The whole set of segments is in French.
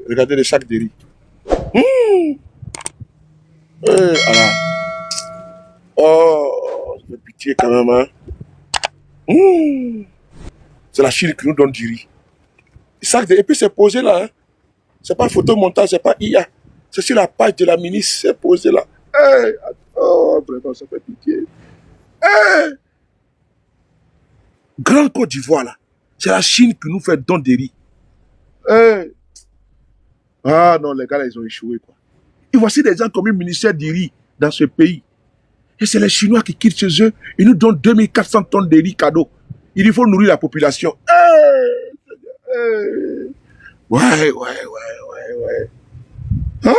Regardez les sacs de riz. Mmh. Alors. Oh, ça fait pitié quand même. Hein. Mmh. C'est la Chine qui nous donne du riz. Et puis c'est posé là. Hein. C'est pas photomontage, c'est pas IA. C'est sur la page de la ministre, c'est posé là. Oh, vraiment, ça fait pitié. Grand Côte d'Ivoire là. C'est la Chine qui nous fait don de riz. Ah non, les gars là, ils ont échoué quoi. Et voici des gens comme le ministère du riz dans ce pays. Et c'est les Chinois qui quittent chez eux. Ils nous donnent 2400 tonnes de riz cadeau. Il faut nourrir la population. Ouais. Ah.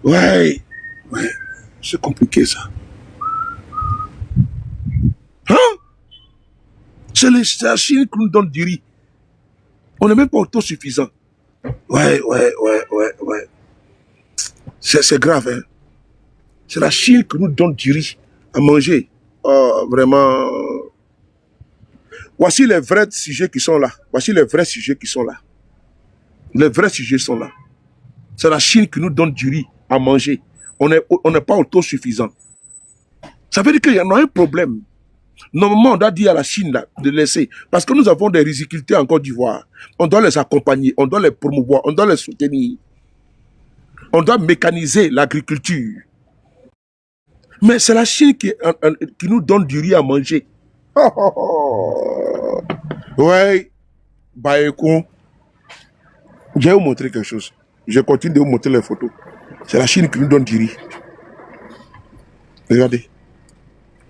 Ouais. C'est compliqué ça. Hein? C'est la Chine qui nous donne du riz. On n'est même pas autosuffisant. Ouais. C'est grave, hein. C'est la Chine qui nous donne du riz à manger. Oh, vraiment. Voici les vrais sujets qui sont là. Les vrais sujets sont là. C'est la Chine qui nous donne du riz à manger. On n'est pas autosuffisant. Ça veut dire qu'il y en a un problème. Normalement, on doit dire à la Chine là, de laisser. Parce que nous avons des riziculteurs en Côte d'Ivoire. On doit les accompagner, on doit les promouvoir, on doit les soutenir. On doit mécaniser l'agriculture. Mais c'est la Chine qui nous donne du riz à manger. Ouais. Bah écoute, je vais vous montrer quelque chose. Je continue de vous montrer les photos. C'est la Chine qui nous donne du riz. Regardez.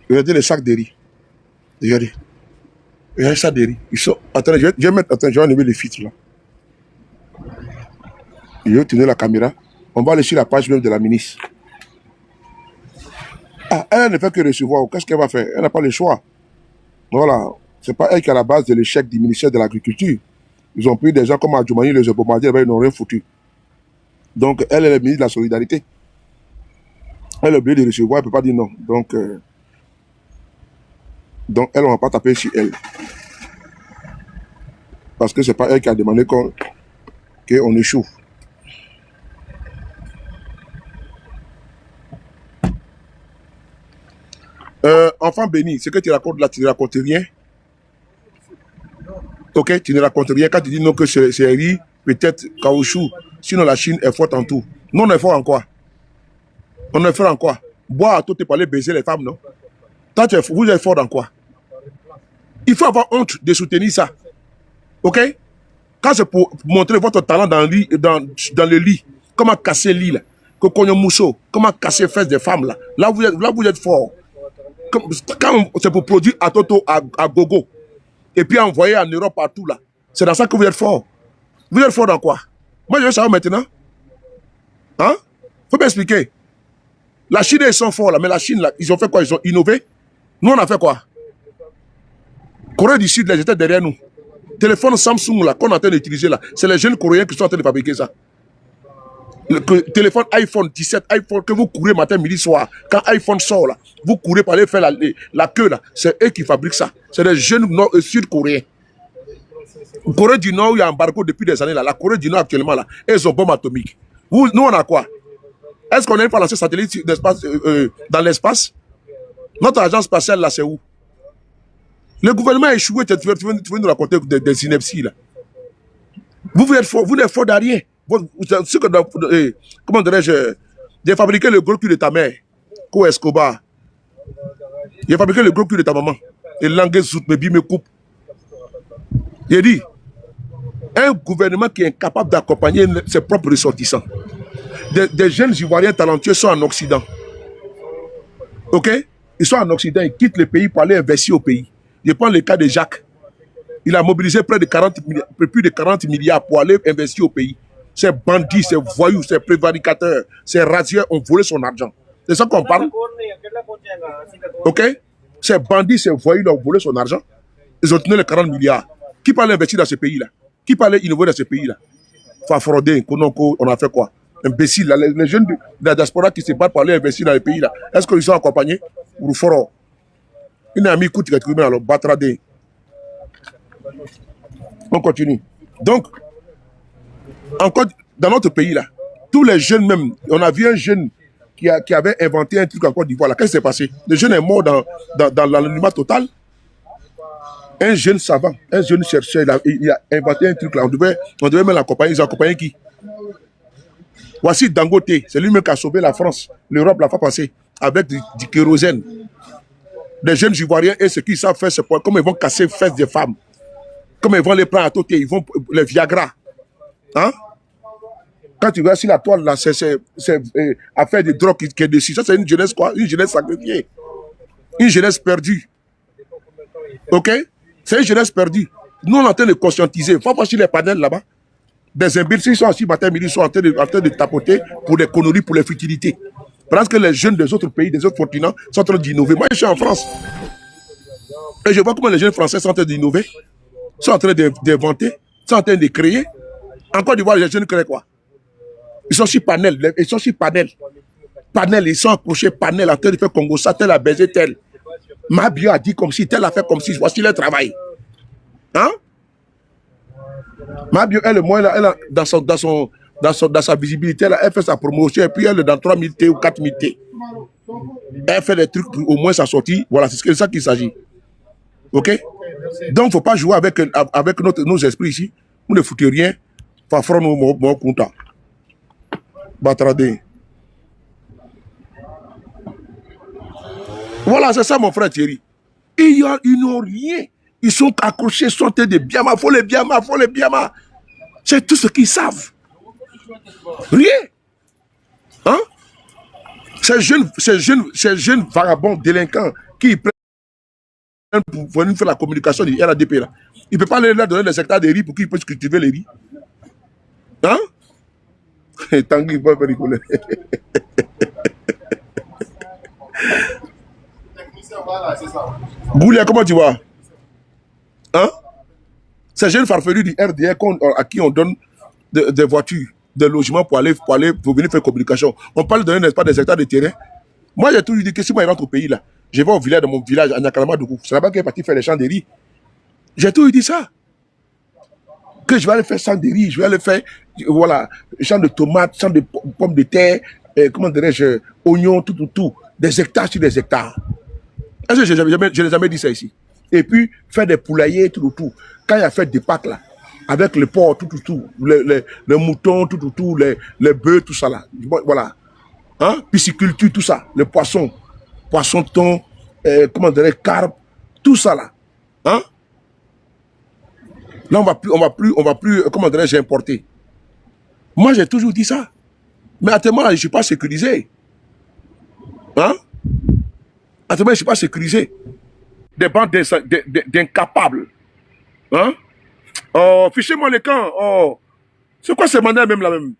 Regardez les sacs de riz. Regardez. Regardez les sacs de riz. Ils sont... Attendez, je vais enlever les filtres là. Je vais tourner la caméra. On va aller sur la page web de la ministre. Ah, elle ne fait que recevoir. Qu'est-ce qu'elle va faire? Elle n'a pas le choix. Voilà. C'est pas elle qui a la base de l'échec du ministère de l'Agriculture. Ils ont pris des gens comme Adjoumani, les bombardés, ils n'ont rien foutu. Donc, elle est le ministre de la Solidarité. Elle est obligée de recevoir, elle ne peut pas dire non. Donc elle, on ne va pas taper sur elle. Parce que ce n'est pas elle qui a demandé qu'on échoue. Enfant béni, ce que tu racontes là, tu ne racontes rien. Ok, tu ne racontes rien. Quand tu dis non que c'est riz, peut-être caoutchouc. Sinon la Chine est forte en tout. Nous on est fort en quoi? On est fort en quoi? Boire à tout et parler baiser les femmes, non? Toi, vous êtes fort dans quoi? Il faut avoir honte de soutenir ça. Ok? Quand c'est pour montrer votre talent dans le lit, comment casser le lit là, comment casser les fesses des femmes là, là vous êtes fort. Quand c'est pour produire à Toto, à gogo, et puis envoyer en Europe partout là, c'est dans ça que vous êtes fort. Vous êtes fort dans quoi? Moi je veux savoir maintenant. Hein? Faut m'expliquer. La Chine ils sont forts là, mais la Chine là, ils ont fait quoi? Ils ont innové. Nous on a fait quoi? Corée du Sud, ils étaient derrière nous. Téléphone Samsung là qu'on est en train d'utiliser là, c'est les jeunes Coréens qui sont en train de fabriquer ça. Le téléphone iPhone 17, iPhone que vous courez matin, midi, soir. Quand iPhone sort là, vous courez pour aller faire la queue là. C'est eux qui fabriquent ça. C'est les jeunes sud-coréens. Corée du Nord, il y a un embargo depuis des années là. La Corée du Nord actuellement là, ils ont bombe atomique. Nous on a quoi? Est-ce qu'on a une fois lancé satellite dans l'espace? Notre agence spatiale là, c'est où? Le gouvernement a échoué, tu veux nous raconter des inepties là. Vous êtes fort, vous n'êtes fort de rien. Comment dirais-je? J'ai fabriqué le gros cul de ta mère, Ko Escobar. J'ai fabriqué le gros cul de ta maman. Et langue zout, me bi me coupe. J'ai dit, un gouvernement qui est incapable d'accompagner ses propres ressortissants. Des jeunes Ivoiriens talentueux sont en Occident. Ok? Ils sont en Occident, ils quittent le pays pour aller investir au pays. Je prends le cas de Jacques. Il a mobilisé plus de 40 milliards pour aller investir au pays. Ces bandits, ces voyous, ces prévaricateurs, ces rasieurs ont volé son argent. C'est ça qu'on parle? Ok? Ces bandits, ces voyous ont volé son argent. Ils ont tenu les 40 milliards. Qui peut aller investir dans ce pays-là? Qui peut aller innover dans ce pays-là? Fafrodé, Kononko, on a fait quoi? Imbécile, les jeunes de la diaspora qui se battent pour aller investir dans le pays-là, est-ce qu'ils sont accompagnés? Rouforo. Une amie coûte qui alors battra des. On continue. Donc, encore dans notre pays là, tous les jeunes même, on a vu un jeune qui avait inventé un truc en Côte d'Ivoire. Qu'est-ce qui s'est passé? Le jeune est mort dans l'anonymat total. Un jeune savant, un jeune chercheur, il a inventé un truc là. On devait même l'accompagner. Ils ont accompagné qui? Voici Dangote, c'est lui-même qui a sauvé la France. L'Europe l'a fait passer avec du kérosène. Les jeunes Ivoiriens, et ce qu'ils savent faire, c'est comment ils vont casser les fesses des femmes. Comment ils vont les prendre à côté, ils vont les Viagra. Hein? Quand tu regardes sur la toile, là, c'est affaire de drogue qui est dessus. Ça, c'est une jeunesse quoi? Une jeunesse sacrifiée. Une jeunesse perdue. Ok? C'est une jeunesse perdue. Nous, on est en train de conscientiser. Il faut voir sur les panels là-bas. Des imbéciles sont assis matin, midi, ils sont en train de tapoter pour des conneries, pour les futilités. Parce que les jeunes des autres pays, des autres continents, sont en train d'innover. Moi, je suis en France. Et je vois comment les jeunes Français sont en train d'innover, sont en train d'inventer, sont en train de créer. En Côte d'Ivoire, les jeunes créent quoi? Ils sont sur panel. Ils sont sur panel. Panel, ils sont accrochés panel en train de faire Congo, ça, tel a baisé tel. Mabio a dit comme si, tel a fait comme si. Voici le travail. Hein? Mabio, elle, dans sa visibilité, là, elle fait sa promotion et puis elle est dans 3000 T ou 4000 T. Elle fait des trucs pour au moins sa sortie. Voilà, c'est ça qu'il s'agit. Ok? Donc, il ne faut pas jouer avec nos esprits ici. Vous ne foutez rien. Fafron mon content. Batradé. Voilà, c'est ça, mon frère Thierry. Ils n'ont rien. Ils sont accrochés, sont des biama, faut les biama. C'est tout ce qu'ils savent. Rien. Hein? Ces jeunes vagabonds délinquants qui prennent pour venir faire la communication du RADP là. Il ne peut pas leur donner des hectares de riz pour qu'ils puissent cultiver les riz. Hein? Tanguy, il va faire rigoler. Goulia, comment tu vas? Hein? Ces jeunes farfelus du RDR à qui on donne des voitures, des logements pour venir faire communication. On parle de n'est-ce pas des hectares de terrain. Moi, j'ai toujours dit que si moi je rentre au pays là, je vais au village de mon village à Nyakalamadoukou. C'est là-bas qu'il est parti faire les champs de riz. J'ai toujours dit ça. Que je vais aller faire champ de riz, je vais aller faire voilà, champ de tomates, champ de pommes de terre, comment dirais-je, oignons, tout. Des hectares sur des hectares. Est-ce que je n'ai jamais dit ça ici? Et puis, faire des poulaillers, tout. Quand il y a fait des pâtes, là, avec le porc, tout, les moutons, tout, les bœufs, tout ça, là. Voilà. Hein? Pisciculture, tout ça. Les poissons, thon, comment dirais-je, carpe, tout ça, là. Hein? Là, on va plus, comment dirais-je, importer. Moi, j'ai toujours dit ça. Mais actuellement, là, je ne suis pas sécurisé. Hein? Actuellement, je ne suis pas sécurisé. Des bandes d'incapables. Hein? Oh, fichez-moi les camps. Oh. C'est quoi ces mandats même là même?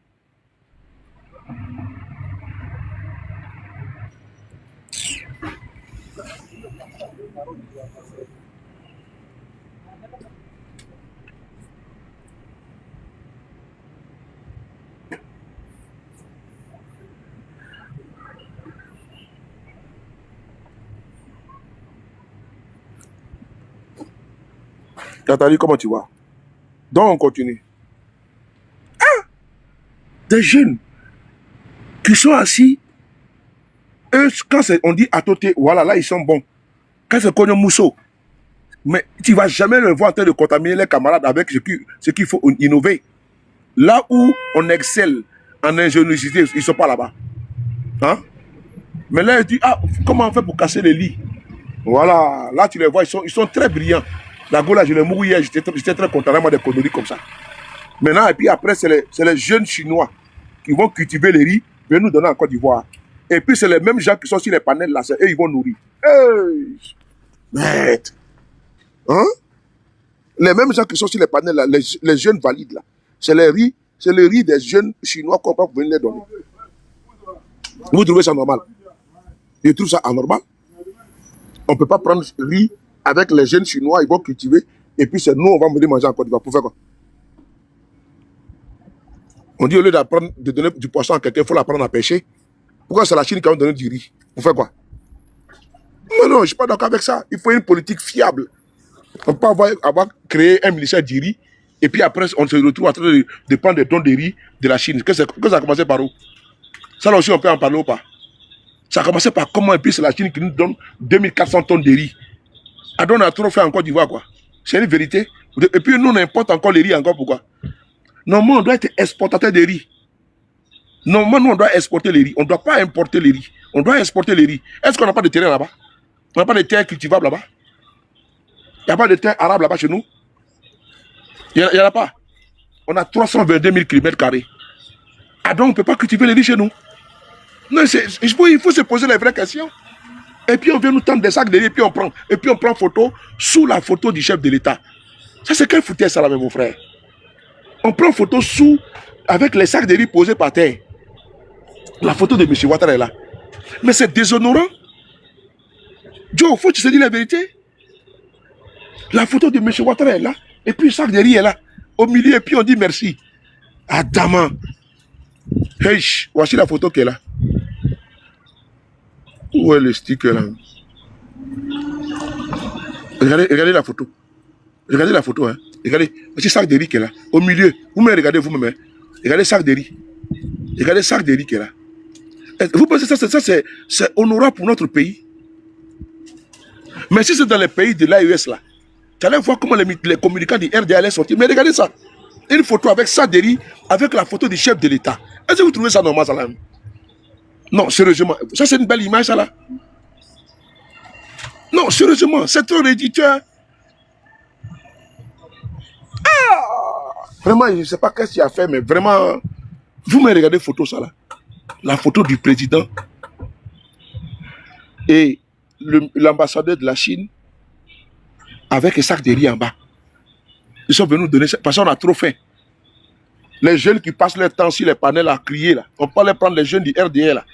Nathalie, comment tu vas? Donc, on continue. Ah! Des jeunes qui sont assis, eux, quand on dit à côté, voilà, là, ils sont bons. Quand c'est Cognon Mousseau, mais tu ne vas jamais le voir en train de contaminer les camarades avec ce qu'il faut innover. Là où on excelle en ingéniosité, ils ne sont pas là-bas. Hein? Mais là, ils disent, ah, comment on fait pour casser les lits? Voilà, là, tu les vois, ils sont très brillants. La go là, je l'ai mouru hier, j'étais très content d'avoir des conneries comme ça. Maintenant, et puis après, c'est les jeunes Chinois qui vont cultiver les riz, venir nous donner en Côte d'Ivoire. Et puis, c'est les mêmes gens qui sont sur les panels là, c'est eux, ils vont nourrir. Hey! Merde! Hein? Les mêmes gens qui sont sur les panels là, les jeunes valides là, c'est le riz des jeunes Chinois qu'on va venir les donner. Vous trouvez ça normal? Je trouve ça anormal. On ne peut pas prendre riz avec les jeunes Chinois, ils vont cultiver, et puis c'est nous, on va venir manger en Côte d'Ivoire. Pour faire quoi? On dit au lieu de donner du poisson à quelqu'un, il faut l'apprendre à pêcher. Pourquoi c'est la Chine qui va donner du riz? Pour faire quoi? Non, je ne suis pas d'accord avec ça. Il faut une politique fiable. On peut avoir créé un ministère du riz, et puis après, on se retrouve en train de prendre des dons de riz de la Chine. Que ça a commencé par où? Ça là aussi, on peut en parler ou pas? Ça a commencé par comment, et puis c'est la Chine qui nous donne 2400 tonnes de riz. Ah, donc on a trop fait en Côte d'Ivoire, quoi. C'est une vérité. Et puis nous, on importe encore les riz, encore pourquoi? Normalement, on doit être exportateur de riz. Normalement, nous, on doit exporter les riz. On ne doit pas importer les riz. On doit exporter les riz. Est-ce qu'on n'a pas de terrain là-bas? On n'a pas de terre cultivable là-bas? Il n'y a pas de terre arabe là-bas chez nous? Il n'y en a pas. On a 322 000 km². Ah donc, on ne peut pas cultiver les riz chez nous? Non, il faut se poser les vraies questions. Et puis, on vient nous tendre des sacs de riz, et puis on prend photo sous la photo du chef de l'État. Ça, c'est quel foutaise ça là, mon frère? On prend photo sous, avec les sacs de riz posés par terre. La photo de M. Ouattara est là. Mais c'est déshonorant. Joe, faut que tu te dises la vérité. La photo de M. Ouattara est là. Et puis le sac de riz est là. Au milieu, et puis on dit merci. Adama. Hey, voici la photo qui est là. Où est le sticker là? Regardez la photo. Regardez la photo. Hein. Regardez. Voici le sac de riz qui est là. Au milieu. Vous-même, regardez vous-même. Regardez le sac de riz. Regardez le sac de riz qui est là. Vous pensez que ça c'est honorable pour notre pays? Mais si c'est dans les pays de l'AES là, tu allais voir comment les communicants du RDA allaient sortir. Mais regardez ça. Une photo avec ça de riz, avec la photo du chef de l'État. Est-ce que vous trouvez ça normal, ça là? Non, sérieusement. Ça, c'est une belle image, ça là. Non, sérieusement, c'est trop réducteur. Vraiment, je ne sais pas qu'est-ce qu'il a fait, mais vraiment, vous me regardez photo, ça là. La photo du président et l'ambassadeur de la Chine avec un sac de riz en bas. Ils sont venus nous donner ça parce qu'on a trop faim. Les jeunes qui passent leur temps sur les panels à crier là, on peut pas les prendre, les jeunes du RDA là.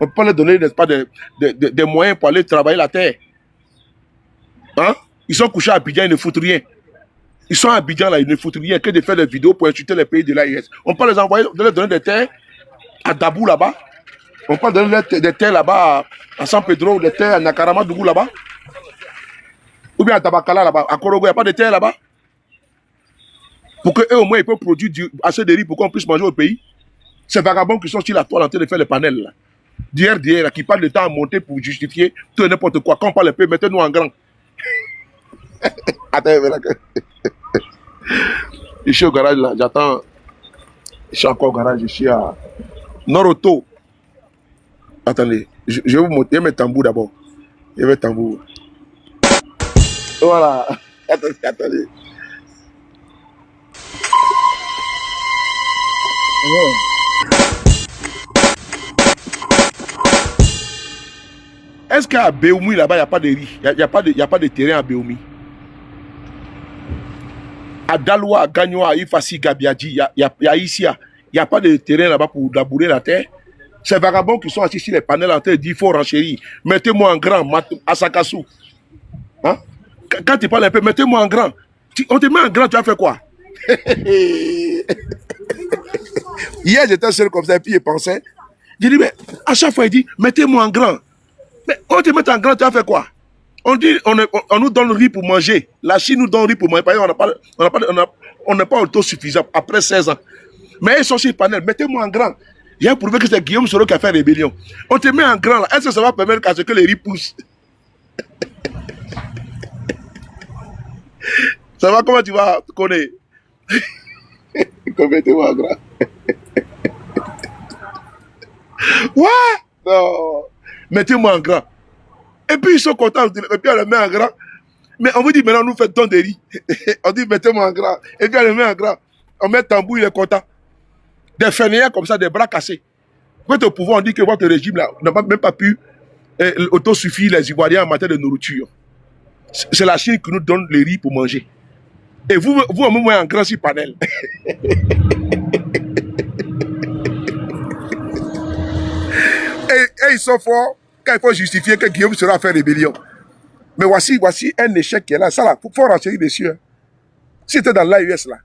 On peut pas leur donner, n'est-ce pas, des moyens pour aller travailler la terre. Hein? Ils sont couchés à Abidjan, ils ne foutent rien. Ils sont à Abidjan là, ils ne foutent rien que de faire des vidéos pour insulter les pays de l'AIS. On peut les envoyer, de leur donner des terres à Dabou là-bas. On peut donner des terres là-bas à San Pedro, des terres à Nakaramadougou là-bas. Ou bien à Tabakala là-bas, à Korogo, il n'y a pas de terre là-bas. Pour qu'eux au moins ils peuvent produire assez de riz pour qu'on puisse manger au pays. Ces vagabonds qui sont sur la toile en train de faire les panels là. Du RDA là, qui parlent de temps à monter pour justifier tout et n'importe quoi. Quand on parle un peu, mettez-nous en grand. Attends, je suis au garage là, j'attends. Je suis encore au garage, je suis à Noroto. Attendez, je vais vous montrer mes tambours d'abord. Il y a mes tambours. Voilà. Attendez. Est-ce qu'à Béoumi là-bas, il n'y a pas de riz? Il n'y a pas de terrain à Béoumi? À Daloa, à Gagnoa, à Ifassi, Gabiadji, il y a ici, il n'y a pas de terrain là-bas pour labourer la terre. Ces vagabonds qui sont assis sur les panels en terre disent il faut renchérir. Mettez-moi en grand, à Sakassou. Hein? Quand tu parles un peu, mettez-moi en grand. On te met en grand, tu as fait quoi? Hier, j'étais seul comme ça, et puis je pensais. J'ai dit, mais à chaque fois, il dit, mettez-moi en grand. Mais on te met en grand, tu as fait quoi? On dit, on nous donne le riz pour manger. La Chine nous donne le riz pour manger. Par exemple, on n'est pas autosuffisant après 16 ans. Mais ils sont sur le panel, mettez-moi en grand. J'ai prouvé que c'est Guillaume Soro qui a fait rébellion. On te met en grand là. Est-ce que ça va permettre à ce que les riz poussent? Ça va, comment tu vas connaître? Mettez-moi en grand. Ouais? Non. Mettez-moi en grand. Et puis ils sont contents. Et puis on le met en grand. Mais on vous dit maintenant, nous faites don de riz. On dit mettez-moi en grand. Et puis on le met en grand. On met tambour, il est content. Des fainéants comme ça, des bras cassés. Votre pouvoir, on dit que votre régime là n'a même pas pu autosuffire les Ivoiriens en matière de nourriture. C'est la Chine qui nous donne les riz pour manger. Et vous on me met en grand sur panel. et ils sont forts quand il faut justifier que Guillaume sera fait rébellion. Mais voici un échec qui est là. Ça là, il faut renchérir dessus. Hein. Si c'était dans l'AES là,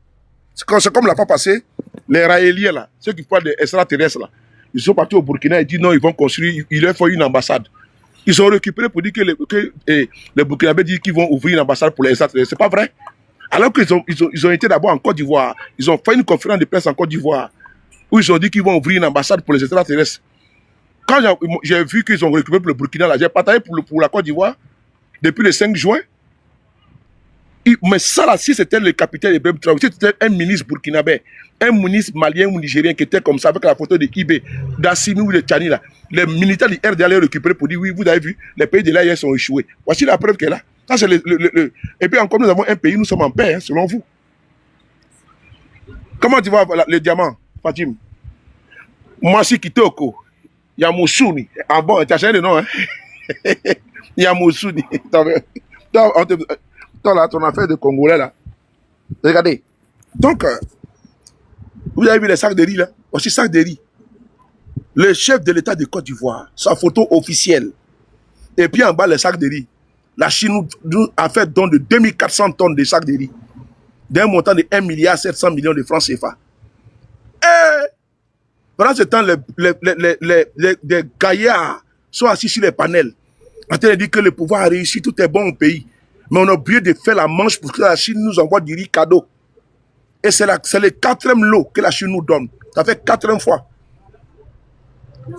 c'est comme la fois passée, les Raéliens là, ceux qui parlent des extraterrestres là, ils sont partis au Burkina et disent non, ils vont construire, il leur faut une ambassade. Ils ont récupéré pour dire que les Burkinabés disent qu'ils vont ouvrir une ambassade pour les extraterrestres. C'est pas vrai. Alors qu'ils ont été d'abord en Côte d'Ivoire. Ils ont fait une conférence de presse en Côte d'Ivoire où ils ont dit qu'ils vont ouvrir une ambassade pour les extraterrestres. Quand j'ai vu qu'ils ont récupéré pour le Burkina, là, j'ai partagé pour la Côte d'Ivoire depuis le 5 juin. Mais ça, là, si c'était le capitaine Ibrahim Traoré, si c'était un ministre burkinabé, un ministre malien ou nigérien qui était comme ça avec la photo de Ibé, d'Assimi ou de Tchani, là, les militaires du RDA allaient récupérer pour dire oui, vous avez vu, les pays de l'AIS ont échoué. Voici la preuve qu'elle est là. Ça, c'est Et puis encore, nous avons un pays, nous sommes en paix, hein, selon vous. Comment tu vois le diamant, Fatim? Moi, si Kitoko, Yamoussouni. Ah bon, tu as changé de nom, hein? Yamoussouni. Toi, là, ton affaire de Congolais, là. Regardez. Donc, vous avez vu les sacs de riz, là? Aussi, sacs de riz. Le chef de l'État de Côte d'Ivoire, sa photo officielle. Et puis, en bas, les sacs de riz. La Chine nous a fait don de 2400 tonnes de sacs de riz. D'un montant de 1,7 milliard de francs CFA. Et pendant ce temps, les gaillards sont assis sur les panels, en train de dire que le pouvoir a réussi, tout est bon au pays. Mais on a oublié de faire la manche pour que la Chine nous envoie du riz cadeau. Et c'est le 4e lot que la Chine nous donne. Ça fait 4e fois.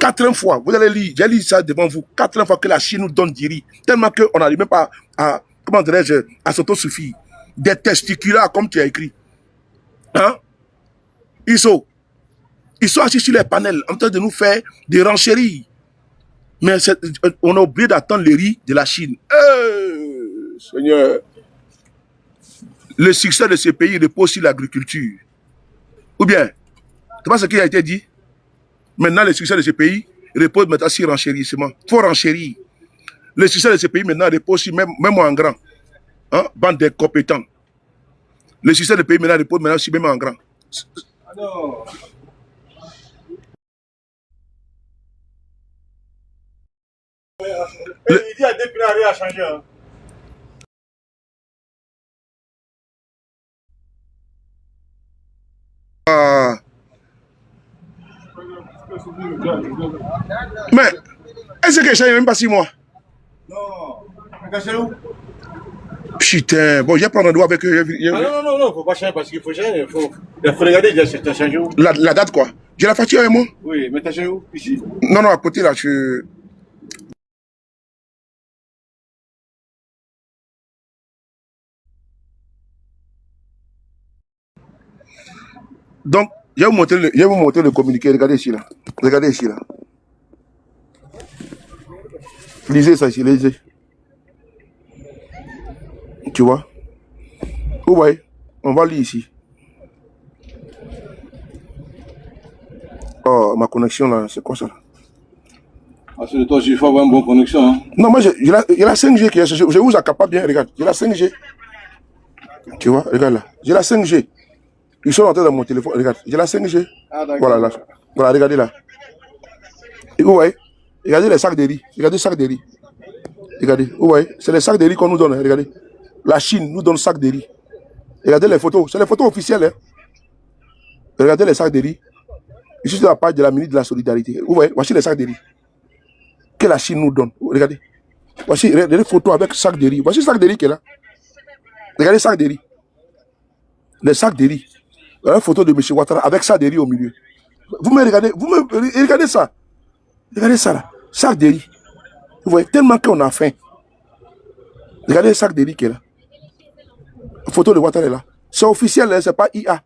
4e fois. Vous allez lire, j'ai lu ça devant vous. 4e fois que la Chine nous donne du riz. Tellement qu'on n'arrive même pas à, comment dirais-je, à s'autosuffire. Des testiculats, comme tu as écrit. Hein? Ils sont assis sur les panels en train de nous faire des renchéries. Mais on a oublié d'attendre le riz de la Chine. Seigneur, le succès de ce pays repose sur l'agriculture. Ou bien, tu vois ce qui a été dit? Maintenant, le succès de ce pays repose maintenant sur renchérissement. Il faut renchérir. Le succès de ce pays maintenant repose sur, même en grand, hein, bande d'incompétents. Le succès du pays maintenant repose maintenant sur même en grand. Alors... Il dit à depuis rien à changer. Hein. Mais, est-ce que j'ai même pas 6 mois? Non. Mais c'est où? Putain, bon, j'ai pas rendez-vous avec eux. Non, faut pas changer parce qu'il faut changer. Il faut regarder déjà si tu as changé où. La date quoi? J'ai la facture avec moi? Oui, mais tu as changé où? Ici? Non, à côté là, je... Donc, je vais vous montrer le communiqué. Regardez ici là. Regardez ici là. Lisez ça ici, lisez. Tu vois? Vous voyez? On va lire ici. Oh, ma connexion là, c'est quoi ça là? Ah, c'est de toi, il faut avoir une bonne connexion. Hein. Non, moi j'ai la 5G qui est. Je vous accapare bien, regarde. J'ai la 5G. Tu vois? Regarde là. J'ai la 5G. Ils sont rentrés dans mon téléphone. Regarde, j'ai la 5G. Ah, voilà, là. Voilà, regardez là. Et vous voyez? Regardez les sacs de riz. Regardez les sacs de riz. Regardez. Vous voyez? C'est les sacs de riz qu'on nous donne. Hein. Regardez. La Chine nous donne sacs de riz. Regardez les photos. C'est les photos officielles. Hein. Regardez les sacs de riz. Ici, c'est la page de la ministre de la Solidarité. Vous voyez? Voici les sacs de riz que la Chine nous donne. Regardez. Voici les photos avec sacs de riz. Voici le sac de riz qui est là. Regardez le sac de riz. Les sacs de riz. La photo de M. Ouattara avec sac de riz au milieu. Vous me regardez ça. Regardez ça là. Sac de riz. Vous voyez, tellement qu'on a faim. Regardez le sac de riz qui est là. La photo de Ouattara est là. C'est officiel, hein, c'est pas IA.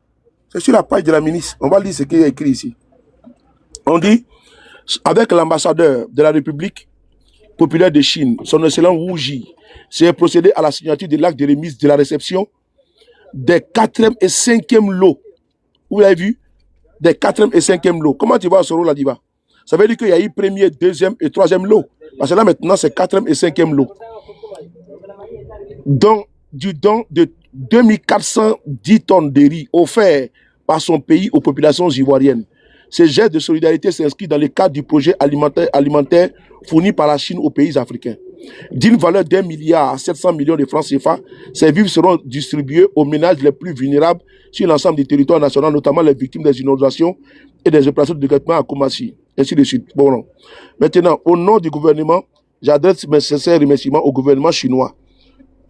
C'est sur la page de la ministre. On va lire ce qui est écrit ici. On dit, avec l'ambassadeur de la République populaire de Chine, son excellent Wu Ji, c'est procédé à la signature de l'acte de remise de la réception des 4e et 5e lots. Vous l'avez vu? Des 4e et 5e lots. Comment tu vois ce rôle là-bas? Ça veut dire qu'il y a eu 1er, 2e et 3e lot. Parce que là maintenant c'est 4e et 5e lot. Donc, du don de 2410 tonnes de riz offert par son pays aux populations ivoiriennes. Ce geste de solidarité s'inscrit dans le cadre du projet alimentaire fourni par la Chine aux pays africains. D'une valeur d'1,7 milliard de francs CFA, ces vivres seront distribués aux ménages les plus vulnérables sur l'ensemble du territoire national, notamment les victimes des inondations et des opérations de développement à Koumassi, ainsi de suite. Bon, non. Maintenant, au nom du gouvernement, J'adresse mes sincères remerciements au gouvernement chinois.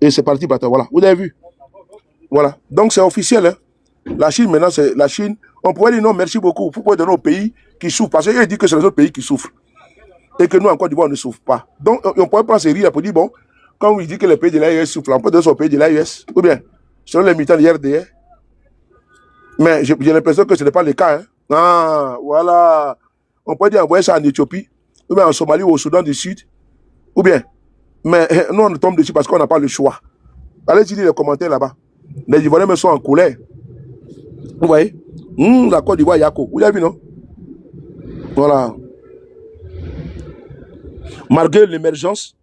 Et c'est parti, bâtard. Voilà. Vous avez vu? Voilà. Donc c'est officiel. Hein? La Chine, maintenant, c'est la Chine. On pourrait dire non, merci beaucoup. Pourquoi donner aux pays qui souffrent? Parce qu'il dit que c'est les autres pays qui souffrent. Et que nous, en Côte d'Ivoire, on ne souffre pas. Donc, on pourrait prendre ces rires pour dire, bon, quand il dit que les pays de l'AES souffrent, on peut donner au pays de l'AES. Ou bien, selon les militants de l'RDR. Mais j'ai l'impression que ce n'est pas le cas. Hein? Ah, voilà. On pourrait dire envoyer ça en Éthiopie, ou bien en Somalie ou au Soudan du Sud. Ou bien, mais nous, on tombe dessus parce qu'on n'a pas le choix. Allez lire les commentaires là-bas. Les Ivoiriens me sont en colère. Vous voyez? La Côte d'Ivoire, Yako. Vous avez vu, non? Voilà. Malgré l'émergence,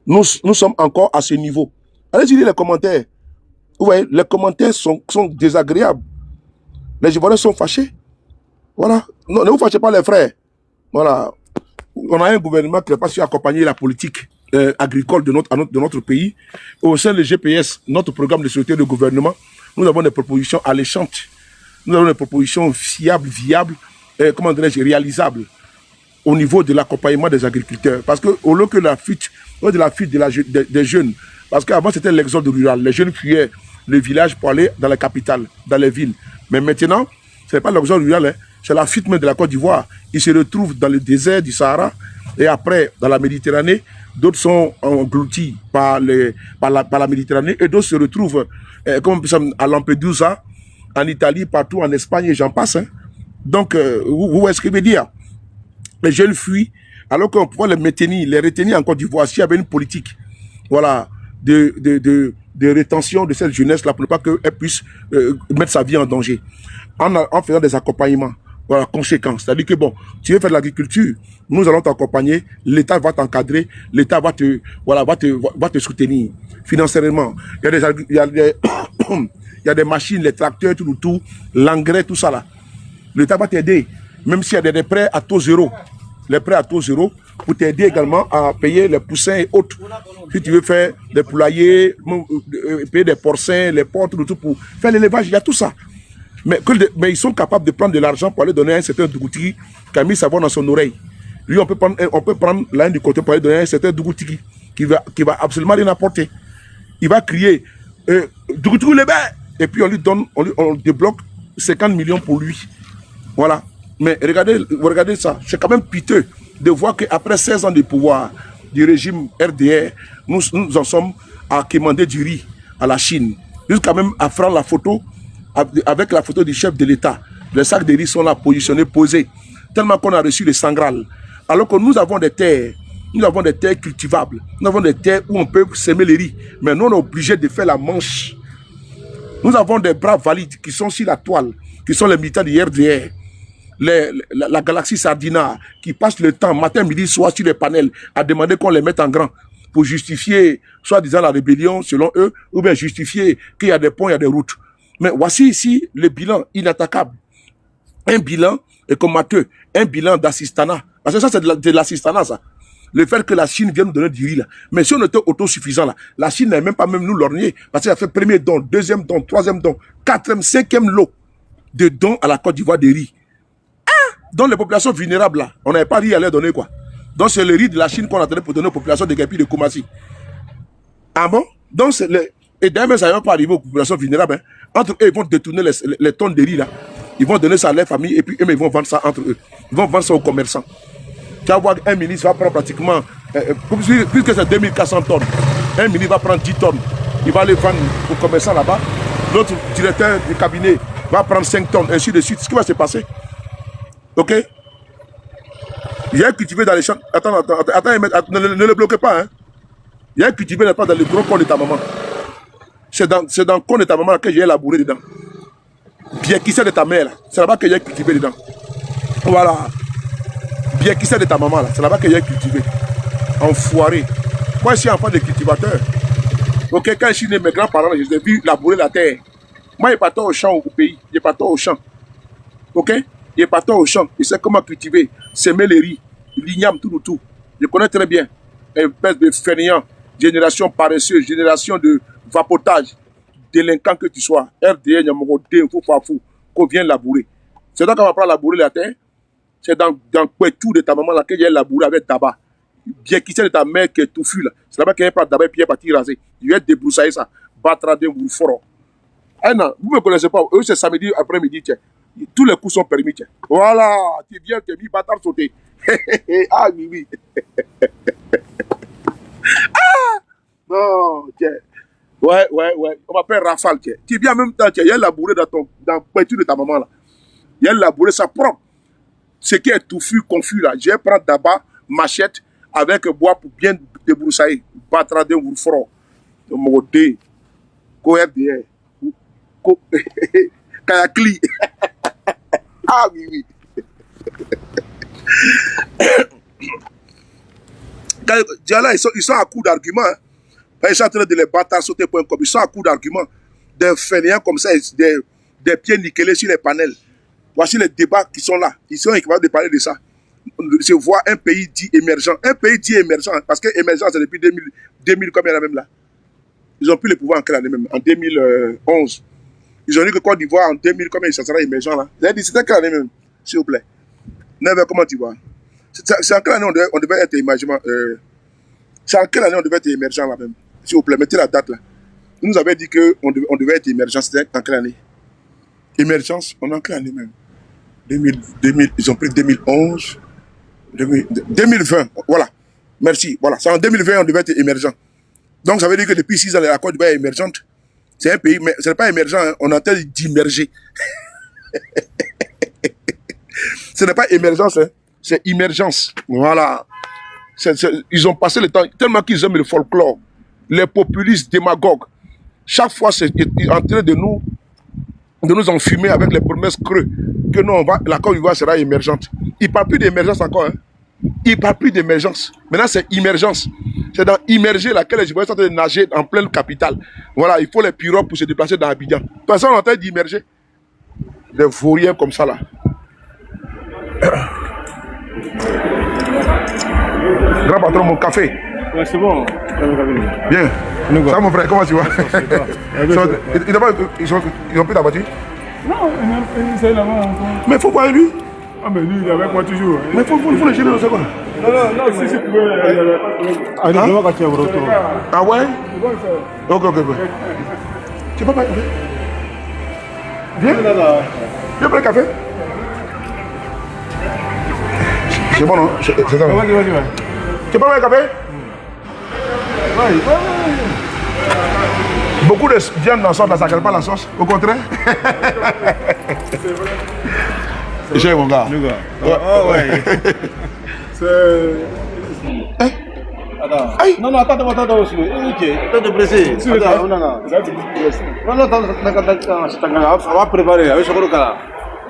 nous sommes encore à ce niveau. Allez lire les commentaires. Vous voyez, les commentaires sont désagréables. Les Ivoiriens sont fâchés. Voilà. Non, ne vous fâchez pas, les frères. Voilà. On a un gouvernement qui n'a pas su accompagner la politique agricole de notre pays. Au sein du GPS, notre programme de sécurité de gouvernement, nous avons des propositions alléchantes. Nous avons des propositions fiables, viables, comment dirais-je, réalisables au niveau de l'accompagnement des agriculteurs. Parce que au lieu que la fuite, des jeunes, parce qu'avant c'était l'exode rural, les jeunes fuyaient le village pour aller dans la capitale, dans les villes. Mais maintenant, ce n'est pas l'exode rural, hein, c'est la fuite même de la Côte d'Ivoire. Ils se retrouvent dans le désert du Sahara et après dans la Méditerranée. D'autres sont engloutis par la Méditerranée et d'autres se retrouvent comme à Lampedusa, en Italie, partout en Espagne et j'en passe. Hein. Donc, vous voyez ce que je veux dire? Les jeunes fuient alors qu'on pourrait les retenir en Côte d'Ivoire s'il y avait une politique, voilà, de rétention de cette jeunesse-là pour ne pas qu'elle puisse mettre sa vie en danger. En faisant des accompagnements, voilà, conséquents. C'est-à-dire que bon, tu veux faire de l'agriculture, nous allons t'accompagner, l'État va t'encadrer, l'État va te soutenir financièrement. Il y a des machines, les tracteurs, tout, l'engrais, tout ça là. L'État va t'aider, même s'il y a des prêts à taux zéro. Les prêts à taux zéro pour t'aider également à payer les poussins et autres. Si tu veux faire des poulaillers, payer des porcins, les porcs, tout pour faire l'élevage, il y a tout ça. Mais ils sont capables de prendre de l'argent pour aller donner à un certain Dougouti qui a mis sa voix dans son oreille. Lui, on peut prendre la haine du côté pour aller donner à un certain Dougouti qui va absolument rien apporter. Il va crier Dougouti le bain. Et puis on débloque 50 millions pour lui. Voilà. Mais regardez ça. C'est quand même piteux de voir qu'après 16 ans de pouvoir du régime RDR, nous en sommes à commander du riz à la Chine. Jusqu'à même à prendre la photo avec la photo du chef de l'État. Les sacs de riz sont là positionnés, posés. Tellement qu'on a reçu les sangrales. Alors que nous avons des terres. Nous avons des terres cultivables. Nous avons des terres où on peut semer les riz. Mais nous, on est obligé de faire la manche. Nous avons des bras valides qui sont sur la toile, qui sont les militants du RDR. La galaxie Sardina, qui passe le temps, matin, midi, soir, sur les panels, à demander qu'on les mette en grand pour justifier, soi-disant, la rébellion, selon eux, ou bien justifier qu'il y a des ponts, il y a des routes. Mais voici ici le bilan inattaquable. Un bilan comateux, un bilan d'assistanat. Parce que ça, c'est de l'assistanat, ça. Le fait que la Chine vienne nous donner du riz, là. Mais si on était autosuffisant, là, la Chine n'a même pas même nous lorgner, parce qu'elle a fait premier don, deuxième don, troisième don, quatrième, cinquième lot de dons à la Côte d'Ivoire de riz. Donc les populations vulnérables, là, on n'avait pas riz à leur donner, quoi. Donc c'est le riz de la Chine qu'on attendait pour donner aux populations de Guépi de Koumassi. Ah bon? Donc c'est le... Et d'ailleurs, ça ne va pas arriver aux populations vulnérables. Hein. Entre eux, ils vont détourner les tonnes de riz, là. Ils vont donner ça à leur famille et puis eux, ils vont vendre ça entre eux. Ils vont vendre ça aux commerçants. Tu vas voir un ministre va prendre pratiquement, puisque c'est 2400 tonnes, un ministre va prendre 10 tonnes. Il va les vendre aux commerçants là-bas. L'autre directeur du cabinet va prendre 5 tonnes, ainsi de suite. Ce qui va se passer. Ok? Il y a un cultivé dans les champs. Attends, ne le bloquez pas. Hein? Il y a un cultivé dans le gros corps de ta maman. C'est dans le corps de ta maman que j'ai labouré dedans. Bien qui sait de ta mère, c'est là-bas que j'ai cultivé dedans. Voilà. Bien qui sait de ta maman, c'est là-bas que j'ai cultivé. Enfoiré. Moi, je suis enfant de cultivateur. Ok, quand je suis né, mes grands-parents, je les ai vus labourer la terre. Moi, je ne pas au champ au pays. Je ne pas au champ. Ok? Je ne pas au champ. Je sais comment cultiver, semer les riz, l'igname, tout. Je connais très bien. Espèce de fainéant, génération paresseuse, génération de vapotage, délinquant que tu sois. RDN, qu'on vient labourer. C'est donc qu'on va prendre labourer la terre. C'est dans tout de ta maman là que j'ai labouré avec tabac. bien qui de ta mère qui est touffue là. C'est là-bas qu'elle prend d'abord et puis elle est partie raser. Je vais débroussailler ça. Battre d'un bout fort. Ah non, vous ne me connaissez pas. Eux, c'est samedi après-midi, tiens. Tous les coups sont permis, tiens. Voilà, tu viens, tu es mis bâtard sauter. Ah oui, oui. Non, tiens. Ouais. On m'appelle Rafale, tiens. Tu viens en même temps, tiens. Il y a labouré dans la pointure de ta maman, là. Il y a labouré ça propre. Ce qui est touffu, confus, là. Je vais prendre d'abord machette avec bois pour bien débroussailler. Battre d'un bout fort. Mon dé. Coefdr. Kayakli. Ah oui. Là, ils sont à coup d'argument. Hein. Ils sont en train de les battre sauter pour un comme ils sont à coup d'argument. Des fainéants comme ça, des pieds nickelés sur les panels. Voici les débats qui sont là. Ils sont capables de parler de ça. Je vois un pays dit émergent. Un pays dit émergent, parce que émergent, c'est depuis 2000 combien là même là. Ils ont pris le pouvoir en quelle année même? En 2011. Ils ont dit que Côte d'Ivoire en 2000, combien ça sera émergent là? J'ai dit, c'était quelle année même, s'il vous plaît? Never, comment tu vois? C'est en quelle année on devait être émergent? C'est en quelle année on devait être émergent là même? S'il vous plaît, mettez la date là. Ils nous avaient dit qu'on devait être émergent, c'était en quelle année? Émergence, on est en quelle année même? 2000, ils ont pris 2011, 2020, voilà. Merci, voilà. C'est en 2020 on devait être émergent. Donc ça veut dire que depuis 6 ans, la Côte d'Ivoire est émergente. C'est un pays, mais ce n'est pas émergent, hein. On est en train d'immerger. Ce n'est pas émergence, hein. C'est immergence. Voilà. Ils ont passé le temps, tellement qu'ils aiment le folklore, les populistes démagogues. Chaque fois, c'est en train de nous enfumer avec les promesses creux que non, la Côte d'Ivoire sera émergente. Ils ne parlent plus d'émergence encore. Hein. Ils ne parlent plus d'émergence. Maintenant, c'est immergence. C'est dans immerger laquelle les Ivoiriens sont en train de nager en pleine capitale. Voilà, il faut les pirogues pour se déplacer dans Abidjan. Personne n'est en train d'immerger. Des vauriens comme ça, là. Grand patron, mon café. Ouais, c'est bon. Bien. Ça, mon frère, comment tu vas? Ils ont pris ta voiture? Non, c'est là-bas. Mais il faut voir lui. Ah, mais lui, il est avec moi toujours. Mais il faut le gêner dans ce coin. Non, si je pouvais. Ah, non, quand tu es au retour. Ah ouais? Ok. Tu peux pas café? Viens. Viens prendre le café. C'est bon, non? C'est ça. Vas-y. Tu peux prendre le café? Oui. Beaucoup de viande dans la sauce, ça ne crée pas la sauce. Au contraire. C'est vrai. J'ai mon gars. Ouais. C'est. Attends. Aïe. Non, attends. Ok, attends de presser. Non, on va préparer avec chocolat là.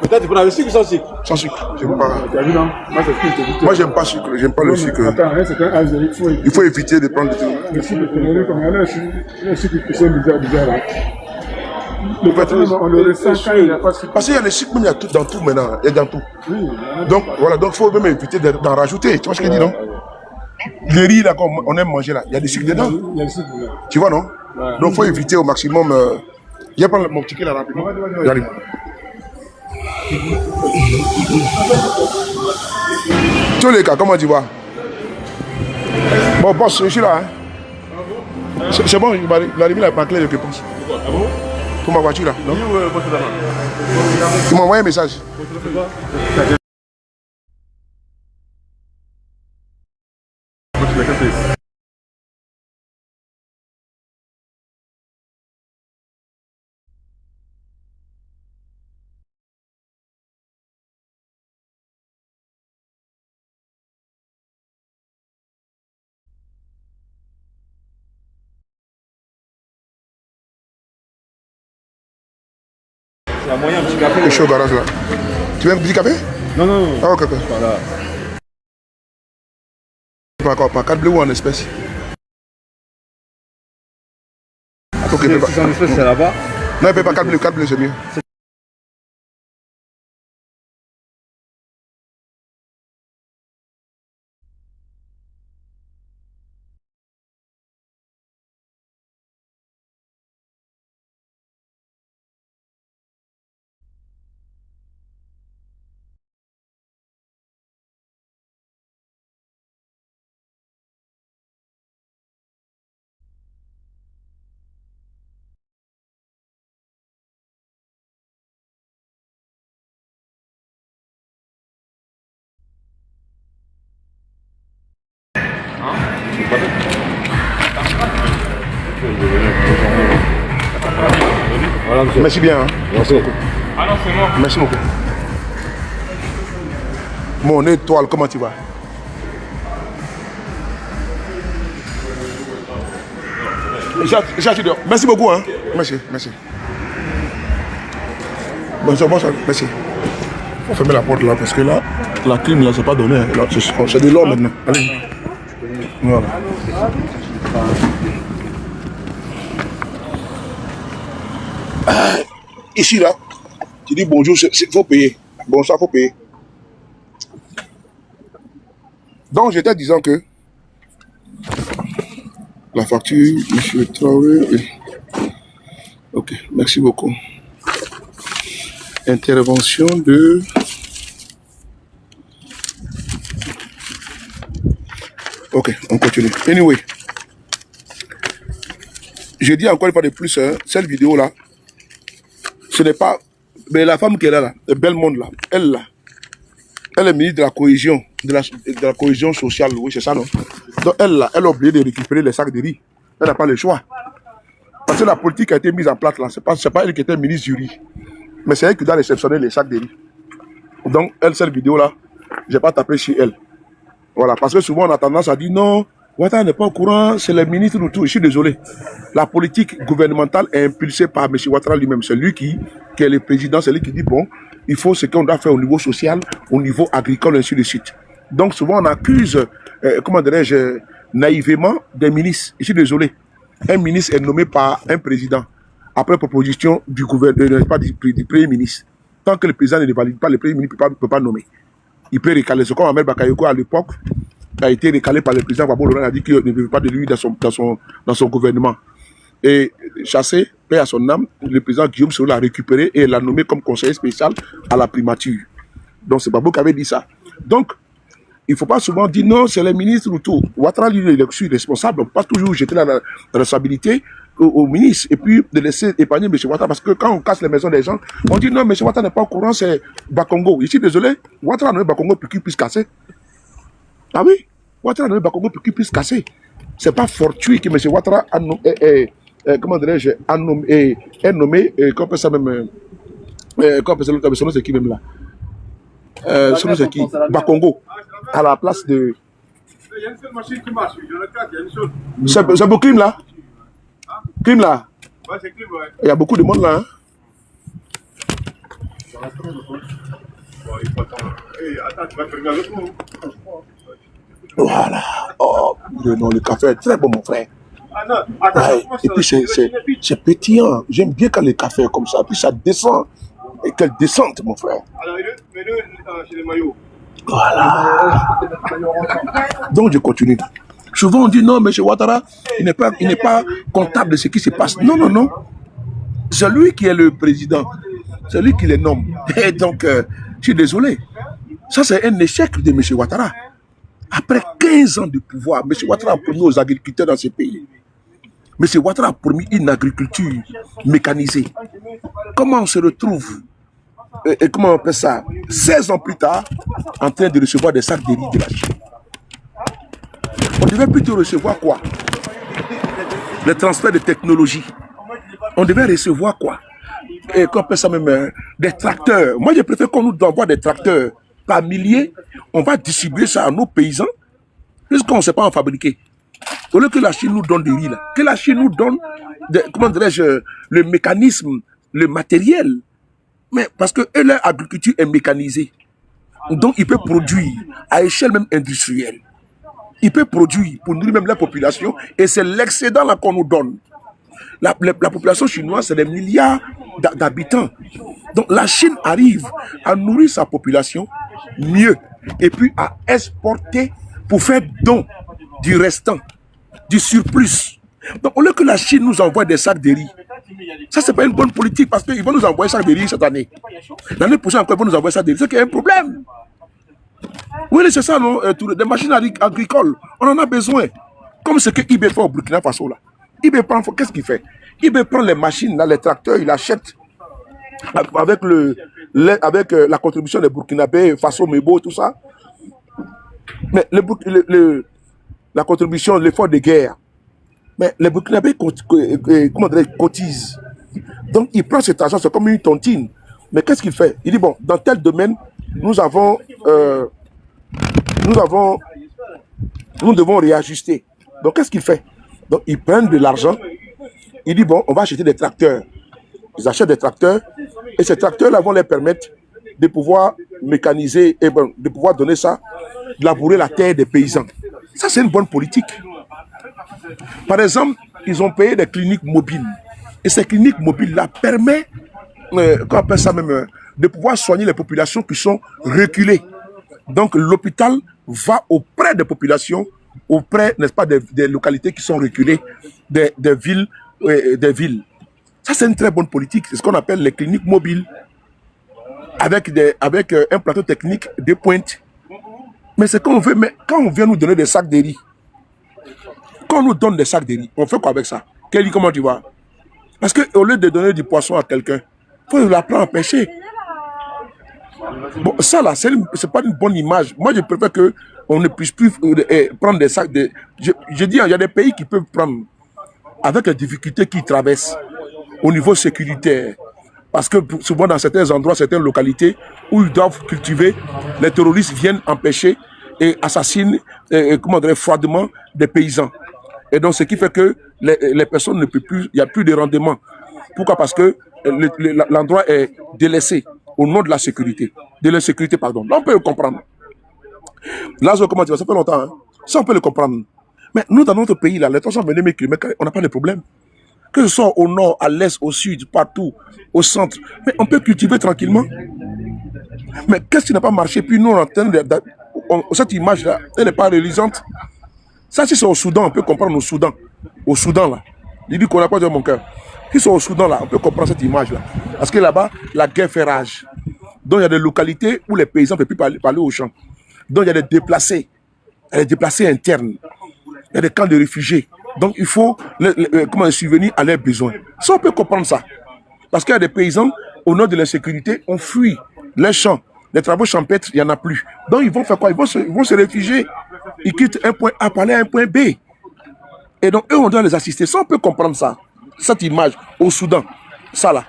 Peut-être tu prends avec sucre ou sans sucre? Sans sucre. J'aime pas. Tu as vu, non? Moi, c'est ce que je te dis. Moi, j'aime pas sucre. J'aime pas le sucre. Attends, c'est un Il faut éviter de prendre le sucre est comme il y a un sucre qui sont bizarre là. Le patron, on le ressent quand il n'y a pas de sucre. Parce qu'il y a le sucre, mais il y a tout dans tout maintenant. Il y a dans tout. Oui. Donc, voilà. Donc, il faut même éviter d'en rajouter. Tu vois ce que je dis, non? Le riz, là, qu'on aime manger, là, il y a du sucre dedans. Il y a le sucre là. Tu vois, non? Donc, il faut éviter au maximum. Je vais prendre mon ticket là rapidement. J'arrive. Tous les cas, comment tu vas? Bon, boss, je suis là. Hein? C'est bon, il a mis la clé de réponse. Ah bon? Pour ma voiture là, non? Il m'a envoyé un message. Il y a moyen un petit café. Je suis au garage là. Tu veux un petit café? Non. Ah, ok. Voilà. Par carte bleue ou en espèces? Ok, Si en espèce, c'est là-bas. Non, il paye par carte bleue, c'est mieux. Voilà, monsieur. Merci bien. Hein. Merci beaucoup. Merci beaucoup. Mon étoile, comment tu vas? Merci beaucoup. Hein. Merci. Bonsoir. Merci. On fermer la porte là parce que là, la clim là, c'est pas donné. Hein. C'est de l'or maintenant. Allez. Voilà. Ici là, tu dis bonjour, il faut payer. Bonsoir, il faut payer. Donc j'étais disant que la facture, monsieur Traoré. Ok, merci beaucoup. Intervention de... Ok, on continue. Anyway, je dis encore une fois de plus, hein, cette vidéo là, ce n'est pas... Mais la femme qui est là, le bel monde là, elle est ministre de la cohésion, de la cohésion sociale, oui, c'est ça, non? Donc elle a oublié de récupérer les sacs de riz. Elle n'a pas le choix. Parce que la politique a été mise en place là, c'est pas elle qui était ministre du riz. Mais c'est elle qui doit réceptionner les sacs de riz. Donc elle, cette vidéo là, je n'ai pas tapé chez elle. Voilà, parce que souvent on a tendance à dire non, Ouattara n'est pas au courant, c'est le ministre ou tout. Je suis désolé. La politique gouvernementale est impulsée par M. Ouattara lui-même. C'est lui qui est le président, c'est lui qui dit bon, il faut ce qu'on doit faire au niveau social, au niveau agricole, ainsi de suite. Donc souvent on accuse, comment dirais-je, naïvement des ministres. Je suis désolé. Un ministre est nommé par un président après proposition du gouvernement, pas du premier ministre. Tant que le président ne le valide pas, le premier ministre ne peut pas nommer. Il peut récaler. C'est comme Ahmed Bakayoko à l'époque a été récalé par le président Gbagbo Laurent, a dit qu'il ne veut pas de lui dans son gouvernement. Et chassé, paix à son âme, le président Guillaume Soro l'a récupéré et l'a nommé comme conseiller spécial à la primature. Donc c'est Gbagbo qui avait dit ça. Donc, il ne faut pas souvent dire non, c'est le ministre ou tout. Ouattara, lui, il est responsable. On ne peut pas toujours jeter la responsabilité au ministre et puis de laisser épargner M. Ouattara. Parce que quand on casse les maisons des gens, on dit non, M. Ouattara n'est pas au courant, c'est Bakongo. Ici, désolé, Ouattara a nommé Bakongo pour qu'il puisse casser. Ah oui, Ouattara a nommé Bakongo pour qu'il puisse casser. Ce n'est pas fortuit que M. Ouattara a nommé, comment dirais-je, est nommé, qu'on peut ça même, qu'on peut ça l'autre, c'est qui même là? C'est qui? Bakongo, à la place de... Il y a une seule machine qui marche, il y en a 4, il y a une seule. C'est beau crime là? Crime là? Ouais, c'est crime, ouais. Il y a beaucoup de monde là. Hein? Bon, il faut attendre. Hey, attends, tu vas terminer avec nous. Voilà. Oh, non, le café est très bon, mon frère. Ah non, attends, Ouais. Et puis c'est pétillant. J'aime bien quand le café est comme ça. Puis ça descend. Et quelle descente, mon frère. Alors, mets-le chez les maillots. Voilà. Donc je continue. Souvent on dit non, mais chez Ouattara, il n'est pas comptable de ce qui se passe. Non, non, non. C'est lui qui est le président. C'est lui qui les nomme. Et donc, je suis désolé. Ça, c'est un échec de M. Ouattara. Après 15 ans de pouvoir, M. Ouattara a promis aux agriculteurs dans ce pays. M. Ouattara a promis une agriculture mécanisée. Comment on se retrouve, et comment on appelle ça, 16 ans plus tard, en train de recevoir des sacs de riz de la Chine? On devait plutôt recevoir quoi? Le transfert de technologie. On devait recevoir quoi? Et qu'on appelle ça même des tracteurs. Moi, je préfère qu'on nous envoie des tracteurs par milliers. On va distribuer ça à nos paysans, puisqu'on ne sait pas en fabriquer. Au lieu que la Chine nous donne du riz, là, que la Chine nous donne, comment dirais-je, le mécanisme, le matériel. Mais parce que leur agriculture est mécanisée. Donc, ils peuvent produire à échelle même industrielle. Ils peuvent produire pour nourrir même la population. Et c'est l'excédent là qu'on nous donne. La population chinoise, c'est des milliards d'habitants. Donc, la Chine arrive à nourrir sa population mieux. Et puis à exporter pour faire don du restant, du surplus. Donc, au lieu que la Chine nous envoie des sacs de riz, ça, c'est pas une bonne politique parce qu'ils vont nous envoyer des sacs de riz cette année. L'année prochaine, encore, ils vont nous envoyer des sacs de riz. C'est qu'il y a un problème. Oui, c'est ça, non? Des machines agricoles, on en a besoin. Comme ce que eBay fait au Burkina Faso, là. eBay prend, qu'est-ce qu'il fait? eBay prend les machines, là, les tracteurs, il achète avec, la contribution des Burkinabés, Faso, Mebo, tout ça. Mais la contribution, l'effort de guerre. Mais les Burkinabés cotisent. Donc, il prend cet argent, c'est comme une tontine. Mais qu'est-ce qu'il fait? Il dit, bon, dans tel domaine, nous devons réajuster. Donc, qu'est-ce qu'il fait? Donc, ils prennent de l'argent. Il dit, bon, on va acheter des tracteurs. Ils achètent des tracteurs. Et ces tracteurs-là vont leur permettre de pouvoir mécaniser, et bon, de pouvoir donner ça, de labourer la terre des paysans. Ça, c'est une bonne politique. Par exemple, ils ont payé des cliniques mobiles. Et ces cliniques mobiles-là permettent, qu'on appelle ça même, de pouvoir soigner les populations qui sont reculées. Donc, l'hôpital va auprès des populations, auprès, n'est-ce pas, des localités qui sont reculées, des villes. Ça, c'est une très bonne politique. C'est ce qu'on appelle les cliniques mobiles, avec un plateau technique de pointe. Mais c'est quand on veut, mais quand on vient nous donner des sacs de riz, quand on nous donne des sacs de riz, on fait quoi avec ça? Kelly, comment tu vas? Parce qu'au lieu de donner du poisson à quelqu'un, il faut l'apprendre à pêcher. Bon, ça là, c'est pas une bonne image. Moi, je préfère qu'on ne puisse plus prendre des sacs de... Je dis, il y a des pays qui peuvent prendre, avec les difficultés qu'ils traversent, au niveau sécuritaire. Parce que souvent, dans certains endroits, certaines localités, où ils doivent cultiver, les terroristes viennent empêcher et assassinent, comment dire, froidement des paysans. Et donc, ce qui fait que les personnes ne peuvent plus, il n'y a plus de rendement. Pourquoi? Parce que l'endroit est délaissé au nom de la sécurité. De l'insécurité, pardon. Là, on peut le comprendre. Là, comment dire, ça fait longtemps, hein? Ça, on peut le comprendre. Mais nous, dans notre pays, là, les 300 km, on n'a pas de problème. Que ce soit au nord, à l'est, au sud, partout, au centre. Mais on peut cultiver tranquillement. Mais qu'est-ce qui n'a pas marché? Puis nous, on entend cette image-là, elle n'est pas réalisante. Ça, si c'est au Soudan, on peut comprendre au Soudan. Au Soudan, là. Il dit qu'on n'a pas de mon cœur. Si c'est au Soudan, là, on peut comprendre cette image-là. Parce que là-bas, la guerre fait rage. Donc, il y a des localités où les paysans ne peuvent plus parler aux champs. Donc, il y a des déplacés. Il y a des déplacés internes. Il y a des camps de réfugiés. Donc, il faut subvenir à leurs besoins. Ça, on peut comprendre ça. Parce qu'il y a des paysans, au nom de l'insécurité, on fuit les champs. Les travaux champêtres, il n'y en a plus. Donc, ils vont faire quoi? Ils vont se réfugier. Ils quittent un point A pour aller à un point B. Et donc, eux, on doit les assister. Ça, on peut comprendre ça. Cette image au Soudan. Ça, là.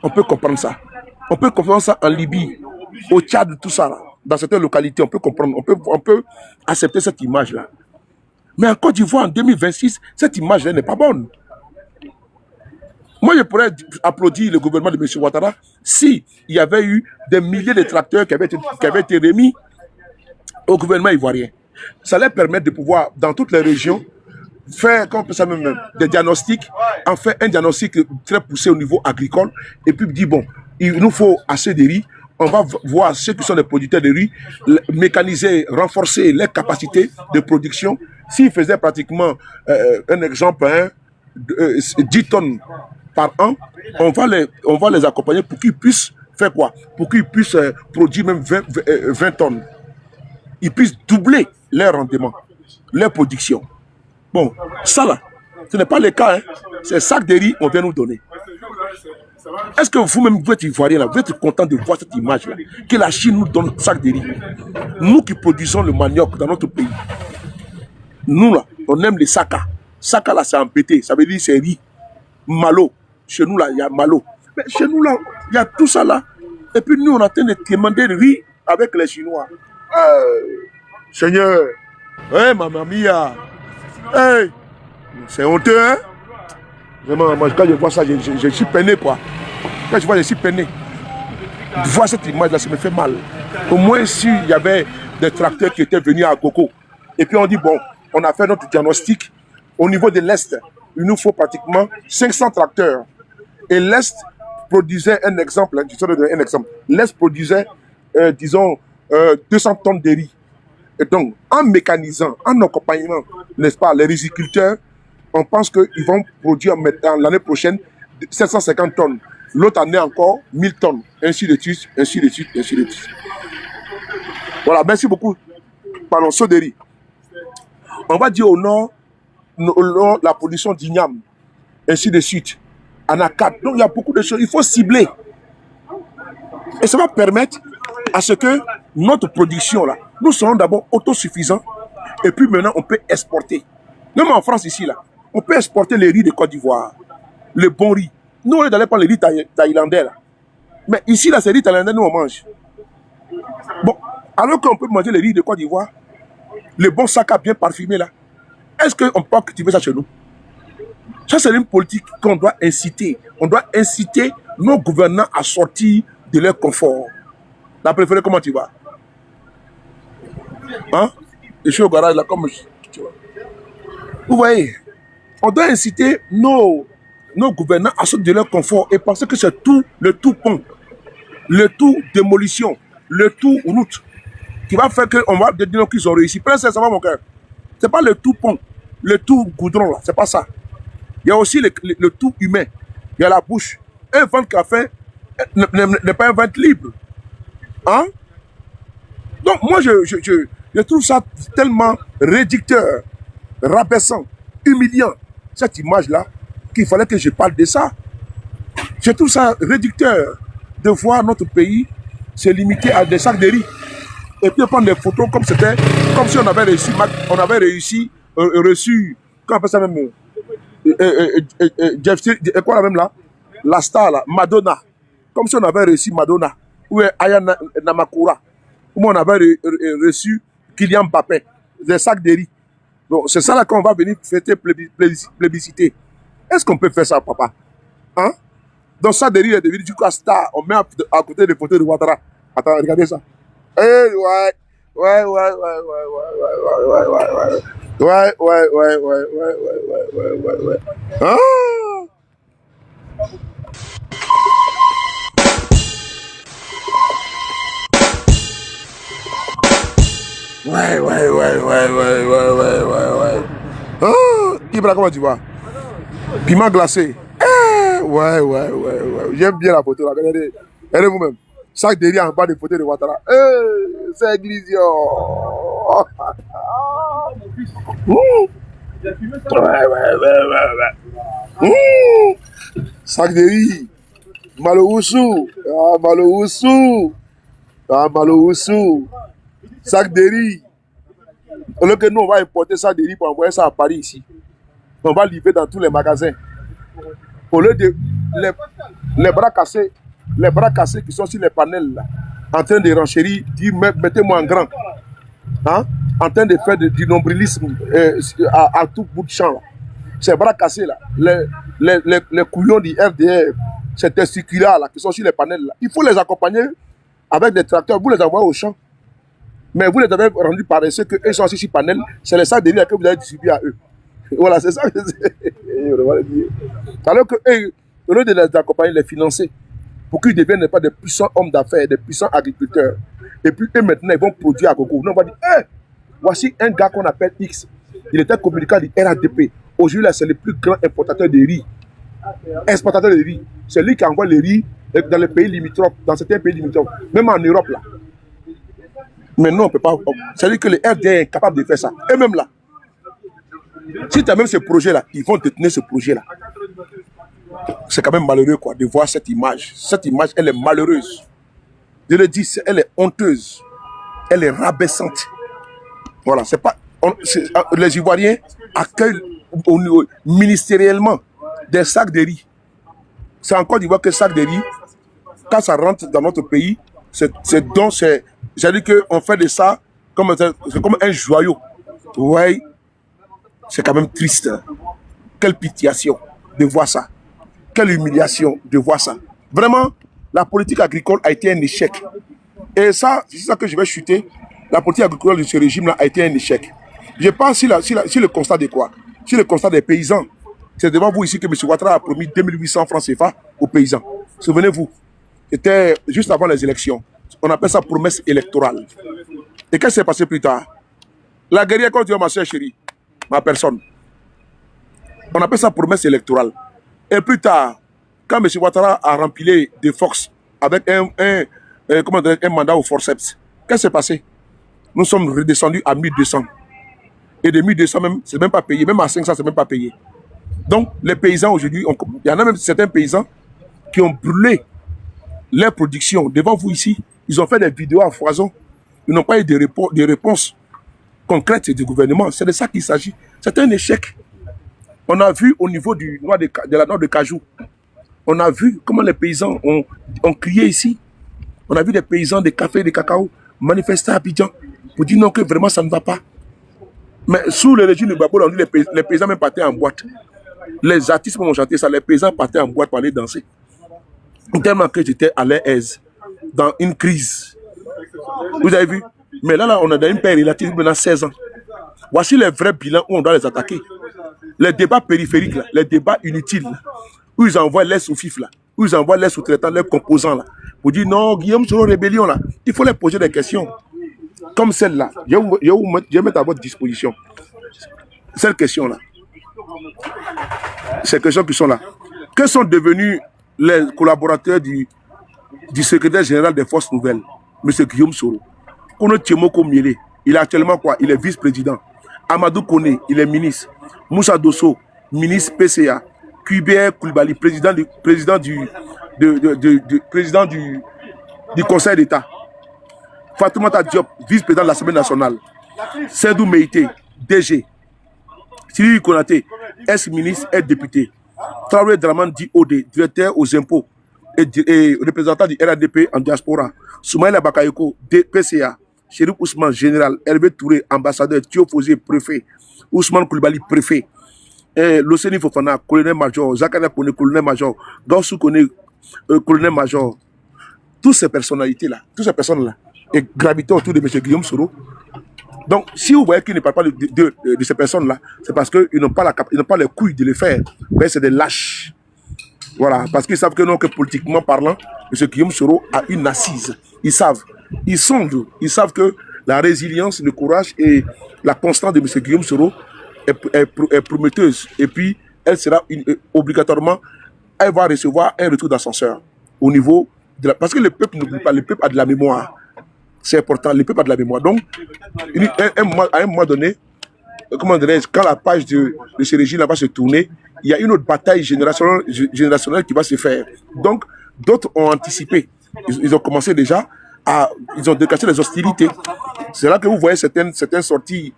On peut comprendre ça. On peut comprendre ça en Libye, au Tchad, tout ça, là. Dans certaines localités, on peut comprendre. On peut accepter cette image-là. Mais en Côte d'Ivoire, en 2026, cette image-là n'est pas bonne. Moi, je pourrais applaudir le gouvernement de M. Ouattara s'il y avait eu des milliers de tracteurs qui avaient été remis au gouvernement ivoirien. Ça leur permet de pouvoir, dans toutes les régions, faire, comme on peut ça même, des diagnostics, en faire un diagnostic très poussé au niveau agricole, et puis dire, bon, il nous faut assez de riz, on va voir ceux qui sont des producteurs de riz, mécaniser, renforcer les capacités de production. S'ils faisaient pratiquement, un exemple, 10 tonnes par an, on va les accompagner pour qu'ils puissent faire quoi? Pour qu'ils puissent produire même 20 tonnes. Ils puissent doubler leur rendement, leur production. Bon, ça là, ce n'est pas le cas. Hein. C'est sac de riz qu'on vient nous donner. Est-ce que vous-même, vous êtes ivoirien là, vous êtes content de voir cette image-là, que la Chine nous donne sac de riz? Nous qui produisons le manioc dans notre pays, nous là, on aime les sakas. Saka là, c'est empêté, ça veut dire c'est riz. Malo. Chez nous là, il y a malo. Mais chez nous là, il y a tout ça là. Et puis nous, on a train de demander le riz avec les Chinois. Seigneur, hey, maman mia, hey, c'est honteux, hein? Vraiment, moi, quand je vois ça, je suis peiné, quoi. Quand je vois, je suis peiné. Voir cette image-là, ça me fait mal. Au moins, s'il y avait des tracteurs qui étaient venus à Coco, et puis on dit, bon, on a fait notre diagnostic, au niveau de l'Est, il nous faut pratiquement 500 tracteurs. Et l'Est produisait un exemple, je vais donner un exemple. L'Est produisait, disons, 200 tonnes de riz. Et donc, en mécanisant, en accompagnant, n'est-ce pas, les riziculteurs, on pense qu'ils vont produire l'année prochaine 750 tonnes. L'autre année encore, 1000 tonnes. Ainsi de suite, ainsi de suite, ainsi de suite. Voilà, merci beaucoup. Parlons de riz. On va dire au nord, la production d'igname, ainsi de suite. Anacat. Donc, il y a beaucoup de choses. Il faut cibler. Et ça va permettre à ce que notre production, là, nous serons d'abord autosuffisants. Et puis maintenant, on peut exporter. Même en France, ici, là, on peut exporter les riz de Côte d'Ivoire. Le bon riz. Nous, on est allés prendre les riz thaïlandais, là. Mais ici, là, c'est riz thaïlandais, nous, on mange. Bon, alors qu'on peut manger les riz de Côte d'Ivoire, le bon sac à bien parfumé, là, est-ce qu'on peut cultiver ça chez nous? Ça, c'est une politique qu'on doit inciter. On doit inciter nos gouvernants à sortir de leur confort. La préférée, comment tu vas? Hein? Je suis au garage, là, comme tu vois. Vous voyez, on doit inciter nos gouvernants à sortir de leur confort et penser que c'est tout, le tout pont, le tout démolition, le tout route qui va faire qu'on va dire qu'ils ont réussi. Plein ça va, mon cœur. C'est pas le tout pont, le tout goudron, là, c'est pas ça. Il y a aussi le tout humain. Il y a la bouche. Un ventre qui a faim n'est pas un ventre libre. Hein? Donc, moi, je trouve ça tellement réducteur, rabaissant, humiliant, cette image-là, qu'il fallait que je parle de ça. Je trouve ça réducteur de voir notre pays se limiter à des sacs de riz. Et puis prendre des photos comme c'était, comme si on avait reçu, comment on appelle ça même, quoi la même là, la star là, Madonna, comme si on avait reçu Madonna, ou Aya Namakura, ou on avait reçu Kylian Mbappé, des sacs de riz. Donc c'est ça là qu'on va venir fêter plébisciter. Est-ce qu'on peut faire ça, papa? Hein? Donc ça de riz est devenu du coup star, on met à côté des photos de Ouattara. Attends, regardez ça. Ouais. Ah! Ouais. Ah! Ibra, comment tu vas? Piment glacé. Ouais. J'aime bien la photo là. Regardez vous-même. Sac de riz en bas des photos de Ouattara. C'est Eglisio. Ouais. Sac de riz. Maloussou. Maloussou. Sac de riz. Au lieu que nous, on va importer sac de riz pour envoyer ça à Paris ici. On va livrer dans tous les magasins. Au lieu de les bras cassés qui sont sur les panels là, en train de renchérir, dire mettez-moi en grand, hein? En train de faire du nombrilisme à tout bout de champ là. Ces bras cassés là, les couillons du RDR, ces testicules-là qui sont sur les panels là, il faut les accompagner avec des tracteurs, vous les envoyez au champ. Mais vous les avez rendus paresseux qu'eux sont assis sur panel, c'est les sacs de riz que vous avez distribués à eux. Voilà, c'est ça que c'est. Alors que eux, au lieu de les accompagner, les financer, pour qu'ils ne deviennent pas des puissants hommes d'affaires, des puissants agriculteurs. Et puis eux maintenant, ils vont produire à gogo. Nous, on va dire, voici un gars qu'on appelle X. Il était communicant du RADP. Aujourd'hui, c'est le plus grand importateur de riz. Exportateur de riz. C'est lui qui envoie le riz dans les pays limitrophes, dans certains pays limitrophes, même en Europe là. Mais non, on ne peut pas. C'est-à-dire que le RDA est incapable de faire ça. Et même là, si tu as même ce projet-là, ils vont détenir ce projet-là. C'est quand même malheureux quoi, de voir cette image. Cette image, elle est malheureuse. Je le dis, elle est honteuse. Elle est rabaissante. Voilà, c'est pas. Les Ivoiriens accueillent ministériellement des sacs de riz. C'est encore d'Ivoire que sac de riz, quand ça rentre dans notre pays, c'est-à-dire qu'on fait de ça comme un joyau. Ouais, c'est quand même triste. Quelle pitiation de voir ça. Quelle humiliation de voir ça. Vraiment, la politique agricole a été un échec. Et ça, c'est ça que je vais chuter. La politique agricole de ce régime-là a été un échec. Je pense si le constat de quoi? Si le constat des paysans. C'est devant vous ici que M. Ouattara a promis 2800 francs CFA aux paysans. Souvenez-vous, c'était juste avant les élections. On appelle ça promesse électorale. Et qu'est-ce qui s'est passé plus tard? La guerrière contre ma soeur chérie, ma personne. On appelle ça promesse électorale. Et plus tard, quand M. Ouattara a rempli des forces avec un mandat au forceps, qu'est-ce qui s'est passé? Nous sommes redescendus à 1200. Et de 1200 même, c'est même pas payé. Même à 500, c'est même pas payé. Donc, les paysans aujourd'hui, il y en a même certains paysans qui ont brûlé leur production. Devant vous ici, ils ont fait des vidéos à foison. Ils n'ont pas eu de réponses concrètes du gouvernement. C'est de ça qu'il s'agit. C'est un échec. On a vu au niveau de la noix de cajou, On a vu comment les paysans ont crié ici. On a vu des paysans des cafés, des cacao manifester à Abidjan pour dire non, que vraiment ça ne va pas. Mais sous le régime de Gbagbo, on dit les paysans même partaient en boîte. Les artistes m'ont chanté ça, les paysans partaient en boîte pour aller danser. Tellement que j'étais à l'aise dans une crise. Vous avez vu? Mais là, on a dans une période relative maintenant 16 ans. Voici les vrais bilans où on doit les attaquer. Les débats périphériques, là, les débats inutiles, là, où ils envoient les sous-fifs, là, où ils envoient les sous-traitants, les composants, là, pour dire non, Guillaume Soro rébellion, là. Il faut les poser des questions. Comme celle-là. Je vais mettre à votre disposition. Cette question-là. Ces questions qui sont là. Que sont devenus les collaborateurs du secrétaire général des Forces Nouvelles, M. Guillaume Soro? Kono Tchemoko Miele, il est actuellement quoi? Il est vice-président. Amadou Kone, il est ministre. Moussa Dosso, ministre PCA. Kubert Koulibaly, président du Conseil d'État. Fatoumata Diop, vice-président de l'Assemblée nationale. Seydou Meïté, DG. Sylvie Konaté, ex-ministre et député. Traoré Draman Di-Odé, directeur aux impôts et représentant du RADP en diaspora. Soumaïla Bakayoko, PCA. Chérif Ousmane, général. Hervé Touré, ambassadeur. Thio Fosé, préfet. Ousmane Koulibaly, préfet. Loseni Fofana, colonel-major. Zakaria Kone, colonel-major. Gaussou Kone, colonel-major. Toutes ces personnalités-là, toutes ces personnes-là, et gravité autour de M. Guillaume Soro. Donc, si vous voyez qu'ils ne parlent pas de ces personnes-là, c'est parce qu'ils n'ont pas les couilles de le faire. Mais c'est des lâches. Voilà, parce qu'ils savent que non, que politiquement parlant, M. Guillaume Soro a une assise. Ils savent, ils sondent, ils savent que la résilience, le courage et la constance de M. Guillaume Soro est prometteuse. Et puis, elle sera obligatoirement, elle va recevoir un retour d'ascenseur au niveau de la... Parce que le peuple n'oublie pas, le peuple a de la mémoire. C'est important, le peuple a de la mémoire. Donc, à un moment donné, comment dirais-je, quand la page de ce régime va se tourner, il y a une autre bataille générationnelle qui va se faire. Donc, d'autres ont anticipé. Ils ont commencé déjà ils ont décaché les hostilités. C'est là que vous voyez certaines sorties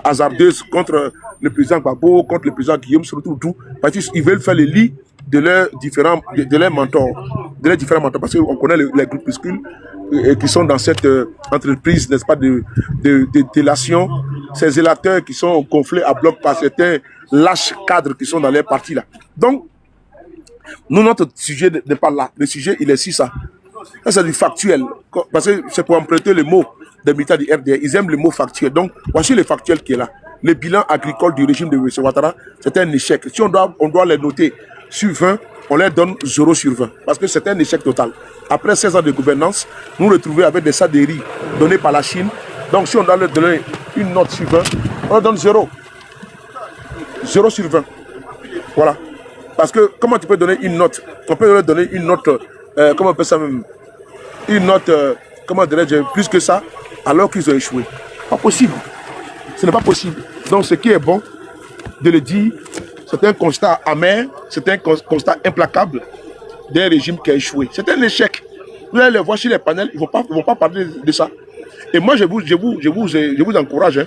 hasardeuses contre le président Gbagbo, contre le président Guillaume, surtout tout, parce qu'ils veulent faire le lit de leurs mentors. Parce qu'on connaît les groupuscules qui sont dans cette entreprise, n'est-ce pas, de délation, ces zélateurs qui sont gonflés à bloc par certains lâches cadres qui sont dans les partis là. Donc, nous, notre sujet n'est pas là. Le sujet, il est sur ça. Ça, c'est du factuel. Parce que c'est pour emprunter le mot des militants du RDR. Ils aiment le mot factuel. Donc, voici le factuel qui est là. Le bilan agricole du régime de M. Ouattara, c'est un échec. Si on doit les noter sur 20, on leur donne 0 sur 20. Parce que c'est un échec total. Après 16 ans de gouvernance, nous nous retrouvons avec des sacs de riz donnés par la Chine. Donc, si on doit leur donner une note sur 20, on leur donne 0. 0 sur 20. Voilà. Parce que comment tu peux donner une note? On peut leur donner une note, comment on peut ça même? Une note, comment dirais-je, plus que ça, alors qu'ils ont échoué. Pas possible. Ce n'est pas possible. Donc, ce qui est bon de le dire, c'est un constat amer, c'est un constat implacable d'un régime qui a échoué. C'est un échec. Vous allez les voir sur les panels, ils ne vont pas parler de ça. Et moi, je vous encourage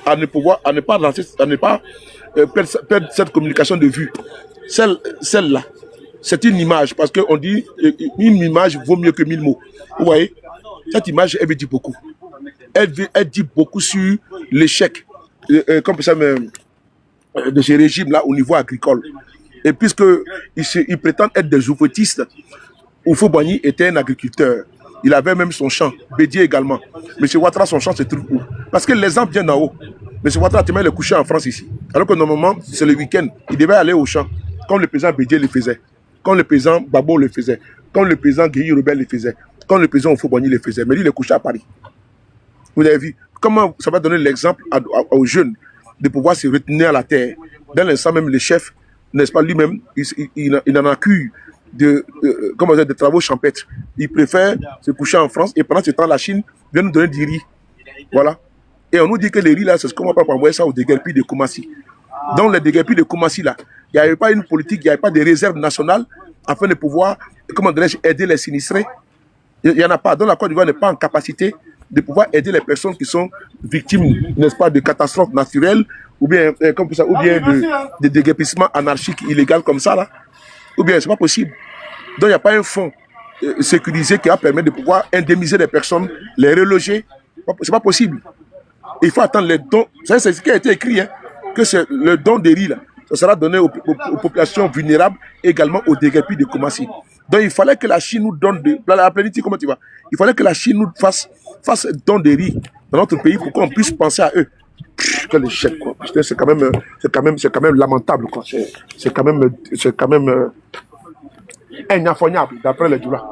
à ne pas perdre cette communication de vue. Celle-là, c'est une image, parce qu'on dit une image vaut mieux que 1000 mots. Vous voyez, cette image, elle veut dire beaucoup. Elle dit beaucoup sur l'échec comme ça, de ce régime-là au niveau agricole. Et puisqu'ils prétendent être des ouvretistes, Oufo-Boigny était un agriculteur. Il avait même son champ, Bédier également. M. Ouattara, son champ, c'est tout où? Parce que l'exemple vient d'en haut. M. Ouattara, il est couché en France ici. Alors que normalement, c'est le week-end. Il devait aller au champ, comme le président Bédier le faisait, comme le président Gbagbo le faisait, comme le président Guéhi Robert le faisait, comme le président Oufo-Boigny le faisait. Mais lui, il est couché à Paris. Vous avez vu comment ça va donner l'exemple aux jeunes de pouvoir se retenir à la terre. Dans l'instant même, le chef, n'est-ce pas, lui-même, il en a cru de travaux champêtres. Il préfère se coucher en France et pendant ce temps, la Chine vient nous donner du riz. Voilà. Et on nous dit que les riz là, c'est ce qu'on va pas envoyer ça aux déguerpis de Koumassi. Dans les déguerpis de Koumassi là, il n'y avait pas une politique, il n'y avait pas de réserve nationale afin de pouvoir, comment dirais-je, aider les sinistrés. Il n'y en a pas. Donc la Côte d'Ivoire n'est pas en capacité de pouvoir aider les personnes qui sont victimes, n'est-ce pas, de catastrophes naturelles ou bien, comme ça, ou bien de déguerpissement anarchique illégal comme ça là. Ou bien, c'est pas possible. Donc, il n'y a pas un fonds sécurisé qui va permettre de pouvoir indemniser les personnes, les reloger. C'est pas possible. Il faut attendre les dons. C'est ce qui a été écrit, hein, que c'est le don de riz, là. Ça sera donné aux populations vulnérables, également aux déguerpis de Koumassi. Donc, il fallait que la Chine nous donne de... La plénitude, comment tu vas? Il fallait que la Chine nous fasse don de riz dans notre pays pour qu'on puisse penser à eux. Quel échec, quoi. Putain, c'est quand même lamentable, quoi. C'est quand même ignoffoniable, d'après les Djoula.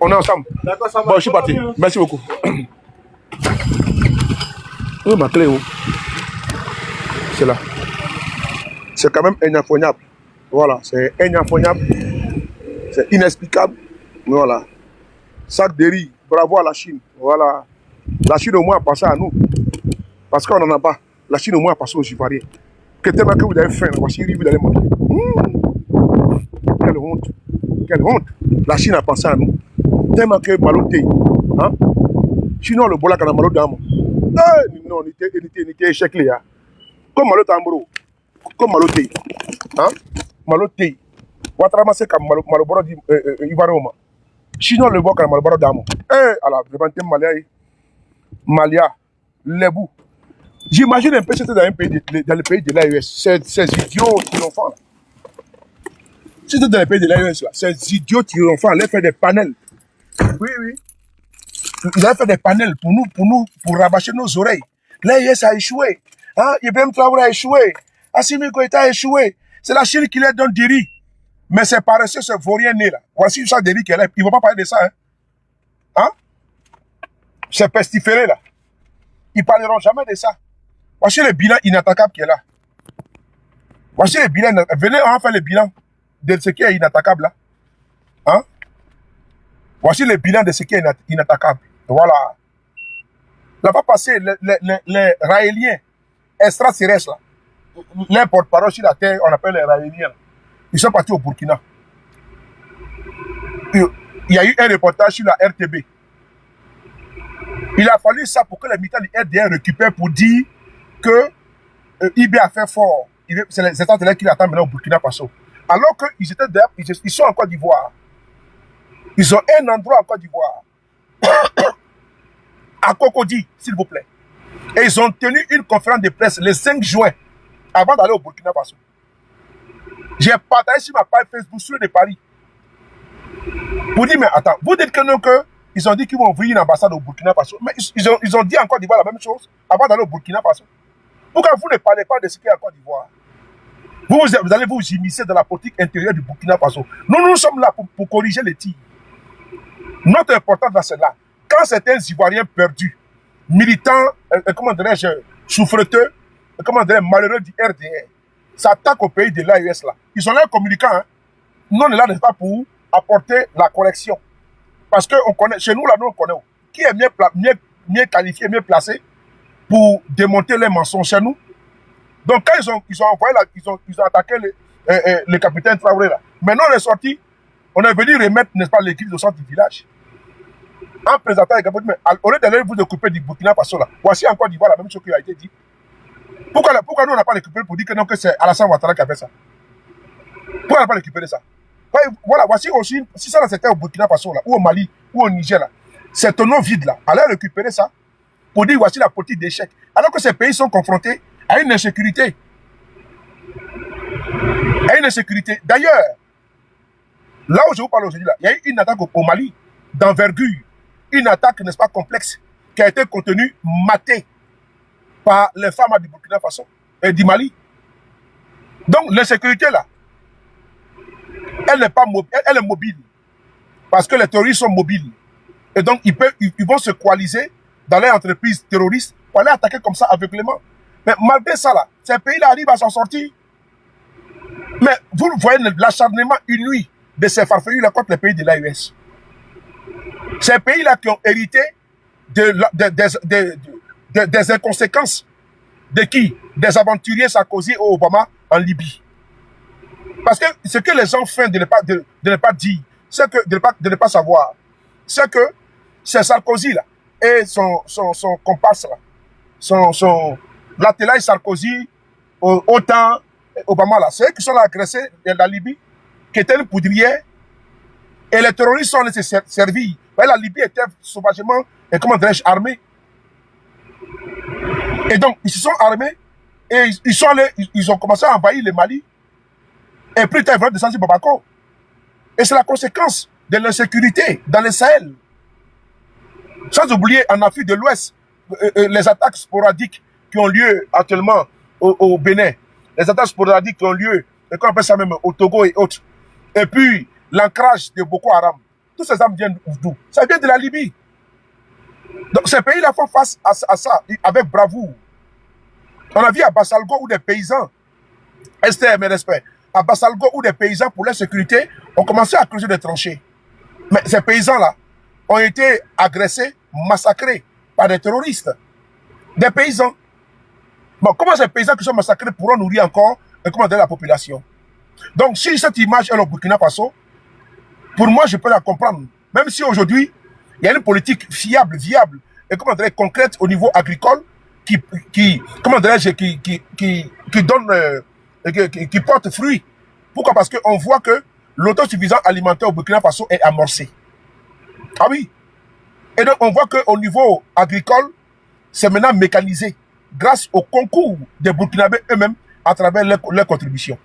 On est ensemble. Bon, je suis parti. Merci beaucoup. Où est ma clé, où? C'est là. C'est quand même ignoffoniable. Voilà, c'est ignoffoniable. C'est inexplicable. Voilà. Sac de riz. Bravo à la Chine. Voilà. La Chine au moins a passé à nous. Parce qu'on n'en a pas. La Chine au moins a passé aux Ivoiriens. Que tellement que vous avez faim, voici vous allez manger. Quelle honte. Quelle honte. La Chine a passé à nous. Tellement que maloté. Hein? Sinon, le bolak a malo d'âme. Non, il était échec là. Comme malo tambro. Comme maloté. Hein? Maloté. Ouattara c'est comme maloboro di Ivaroma. Sinon, le bolak a maloboro d'âme. Alors, je vais te Malia, Lebou. J'imagine un peu c'était dans le pays de l'AES. Ces idiots qui l'ont fait. C'était dans le pays de l'AES là. Ces idiots qui l'ont fait, ils ont fait des panels. Oui, oui. Ils ont fait des panels pour rabâcher nos oreilles. L'AES a échoué. Hein? Ibrahim Traoré a échoué. Assimi Goïta a échoué. C'est la Chine qui leur donne des riz. Mais c'est paresseux, ce vaurien né là. Voici ça des riz qu'elle a. Ils ne vont pas parler de ça. Hein? Hein? C'est pestiféré là. Ils ne parleront jamais de ça. Voici le bilan inattaquable qui est là. Voici le bilan. Venez, on va faire le bilan de ce qui est inattaquable là. Hein? Voici le bilan de ce qui est inattaquable. Voilà. Là-bas passé, les Raéliens extraterrestres là, les porte-parole sur la terre, on appelle les Raéliens. Ils sont partis au Burkina. Il y a eu un reportage sur la RTB. Il a fallu ça pour que les militants du RDR récupèrent pour dire que IB a fait fort. C'est les États-Unis qui l'attendent maintenant au Burkina Faso. Alors qu'ils étaient derrière, ils sont en Côte d'Ivoire. Ils ont un endroit en Côte d'Ivoire. À Cocody, s'il vous plaît. Et ils ont tenu une conférence de presse le 5 juin avant d'aller au Burkina Faso. J'ai partagé sur ma page Facebook sur de Paris. Pour dire, mais attends, vous dites que non, que ils ont dit qu'ils vont ouvrir une ambassade au Burkina Faso. Mais ils ont dit en Côte d'Ivoire la même chose avant d'aller au Burkina Faso. Pourquoi vous ne parlez pas de ce qu'il y a en Côte d'Ivoire? Vous allez vous immiscer dans la politique intérieure du Burkina Faso. Nous sommes là pour corriger les tirs. Notre importance dans celle-là, quand certains Ivoiriens perdus, militants, comment dirais-je, souffreteux, comment dirais-je, malheureux du RDR, s'attaquent au pays de l'AES là, ils sont là communicants. Hein. Nous, on est là, n'est-ce pas, pour apporter la correction. Parce que on connaît, chez nous, là, nous, on connaît qui est mieux qualifié, mieux placé pour démonter les mensonges chez nous. Donc, quand ils ont envoyé, ils ont attaqué le capitaine Traoré, là. Maintenant, on est sorti, on est venu remettre, n'est-ce pas, l'église au centre du village. En présentant les capitaines, mais au lieu d'aller vous occuper du Burkina Faso, là, voici encore d'Ivoire la même chose qui a été dit. Pourquoi nous, on n'a pas récupéré pour dire que non, que c'est Alassane Ouattara qui a fait ça? Pourquoi on n'a pas récupéré ça? Voilà, voici aussi, si ça c'était au Burkina Faso, là, ou au Mali, ou au Niger, là, c'est tonneau vide, là, allez récupérer ça pour dire voici la politique d'échec. Alors que ces pays sont confrontés à une insécurité. À une insécurité. D'ailleurs, là où je vous parle aujourd'hui, là, il y a eu une attaque au Mali, d'envergure. Une attaque, n'est-ce pas, complexe, qui a été contenue, matée par les femmes du Burkina Faso et du Mali. Donc, l'insécurité, là, elle est mobile. Parce que les terroristes sont mobiles. Et donc, ils vont se coaliser dans les entreprises terroristes pour aller attaquer comme ça aveuglément. Mais malgré ça, là, ces pays-là arrivent à s'en sortir. Mais vous voyez l'acharnement inouï de ces farfelus-là contre les pays de l'AES. Ces pays-là qui ont hérité des inconséquences de qui? Des aventuriers Sarkozy et Obama en Libye. Parce que ce que les gens font de ne pas dire, c'est que de ne pas savoir, c'est que c'est Sarkozy là et son comparse là, l'attelage Sarkozy autant Obama là. C'est eux qui sont là agressés dans la Libye, qui étaient une poudrière, et les terroristes sont laissés servir. La Libye était sauvagement, comment dirais-je, armée. Et donc, ils se sont armés, et ils sont allés, ils ont commencé à envahir le Mali, et plus tard, ils veulent descendre sur Bamako. Et c'est la conséquence de l'insécurité dans le Sahel. Sans oublier, en Afrique de l'Ouest, les attaques sporadiques qui ont lieu actuellement au Bénin, les attaques sporadiques qui ont lieu, et qu'on appelle ça même au Togo et autres. Et puis, l'ancrage de Boko Haram. Tous ces armes viennent d'où? Ça vient de la Libye. Donc, ces pays-là font face à ça avec bravoure. On a vu à Bassalgo où des paysans, Esther, mes respects, à Bassalgo où des paysans pour leur sécurité ont commencé à creuser des tranchées. Mais ces paysans-là ont été agressés, massacrés par des terroristes. Des paysans. Bon, comment ces paysans qui sont massacrés pourront nourrir encore et commander la population? Donc, si cette image est au Burkina Faso, pour moi, je peux la comprendre. Même si aujourd'hui, il y a une politique fiable, viable et comment dirais, concrète au niveau agricole comment dirais-je, qui donne, qui porte fruit. Pourquoi? Parce qu'on voit que l'autosuffisance alimentaire au Burkina Faso est amorcée. Ah oui. Et donc, on voit qu'au niveau agricole, c'est maintenant mécanisé grâce au concours des Burkinabés eux-mêmes à travers leurs contributions.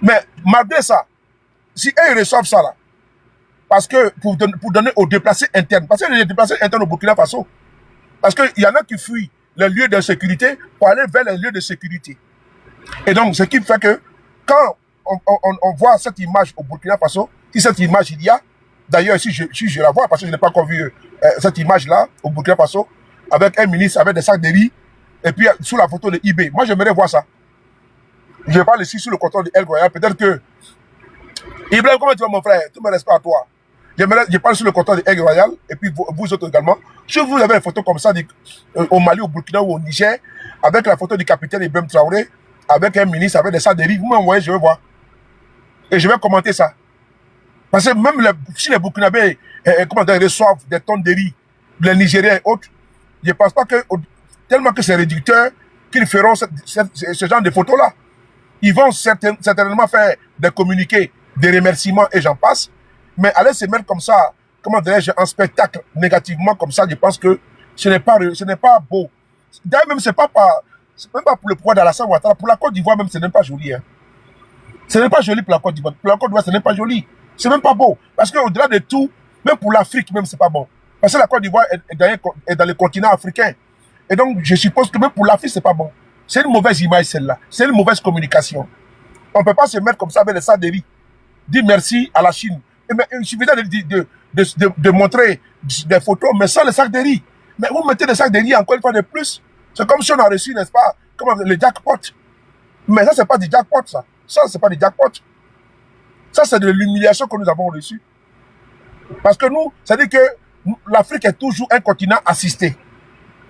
Mais malgré ça, si eux reçoivent ça là, parce que pour donner aux déplacés internes, parce qu'il y a des déplacés internes au Burkina Faso, parce qu'il y en a qui fuient les lieux de sécurité pour aller vers les lieux de sécurité. Et donc, ce qui fait que quand on voit cette image au Burkina Faso, si cette image il y a, d'ailleurs, si je la vois, parce que je n'ai pas encore vu cette image-là au Burkina Faso, avec un ministre avec des sacs de riz, et puis sous la photo de eBay. Moi, j'aimerais voir ça. Je parle ici sous le contrôle de El Royal. Peut-être que... Ibrahim, comment tu vas, mon frère? Tout me respect à toi. Je parle sous le contrôle de El Royal, et puis vous autres également. Si vous avez une photo comme ça au Mali, au Burkina ou au Niger, avec la photo du capitaine Ibrahim Traoré, avec un ministre, avec des sacs de riz, vous m'envoyez, je vais voir. Et je vais commenter ça. Parce que même si les Burkinabés reçoivent des tonnes de riz, les Nigériens et autres, je ne pense pas que, tellement que c'est réducteur, qu'ils feront ce genre de photos-là. Ils vont certainement faire des communiqués, des remerciements et j'en passe. Mais aller se mettre comme ça, comment dirais-je, en spectacle négativement comme ça, je pense que ce n'est pas beau. D'ailleurs, même, c'est même pas pour le pouvoir d'Alassane Ouattara, pour la Côte d'Ivoire même, ce n'est pas joli. Hein. Ce n'est pas joli pour la Côte d'Ivoire. Pour la Côte d'Ivoire, ce n'est pas joli. C'est même pas beau. Parce qu'au-delà de tout, même pour l'Afrique, même, c'est pas bon. Parce que la Côte d'Ivoire est dans le continent africain. Et donc, je suppose que même pour l'Afrique, c'est pas bon. C'est une mauvaise image, celle-là. C'est une mauvaise communication. On ne peut pas se mettre comme ça avec les sacs de riz. Dire merci à la Chine. Mais il suffit de montrer des photos, mais sans les sacs de riz. Mais vous mettez des sacs de riz encore une fois de plus. C'est comme si on a reçu, n'est-ce pas, comme le jackpot. Mais ça, c'est pas du jackpot, ça. Ça, c'est pas du jackpot. Ça, c'est de l'humiliation que nous avons reçue. Parce que nous, ça dit que l'Afrique est toujours un continent assisté.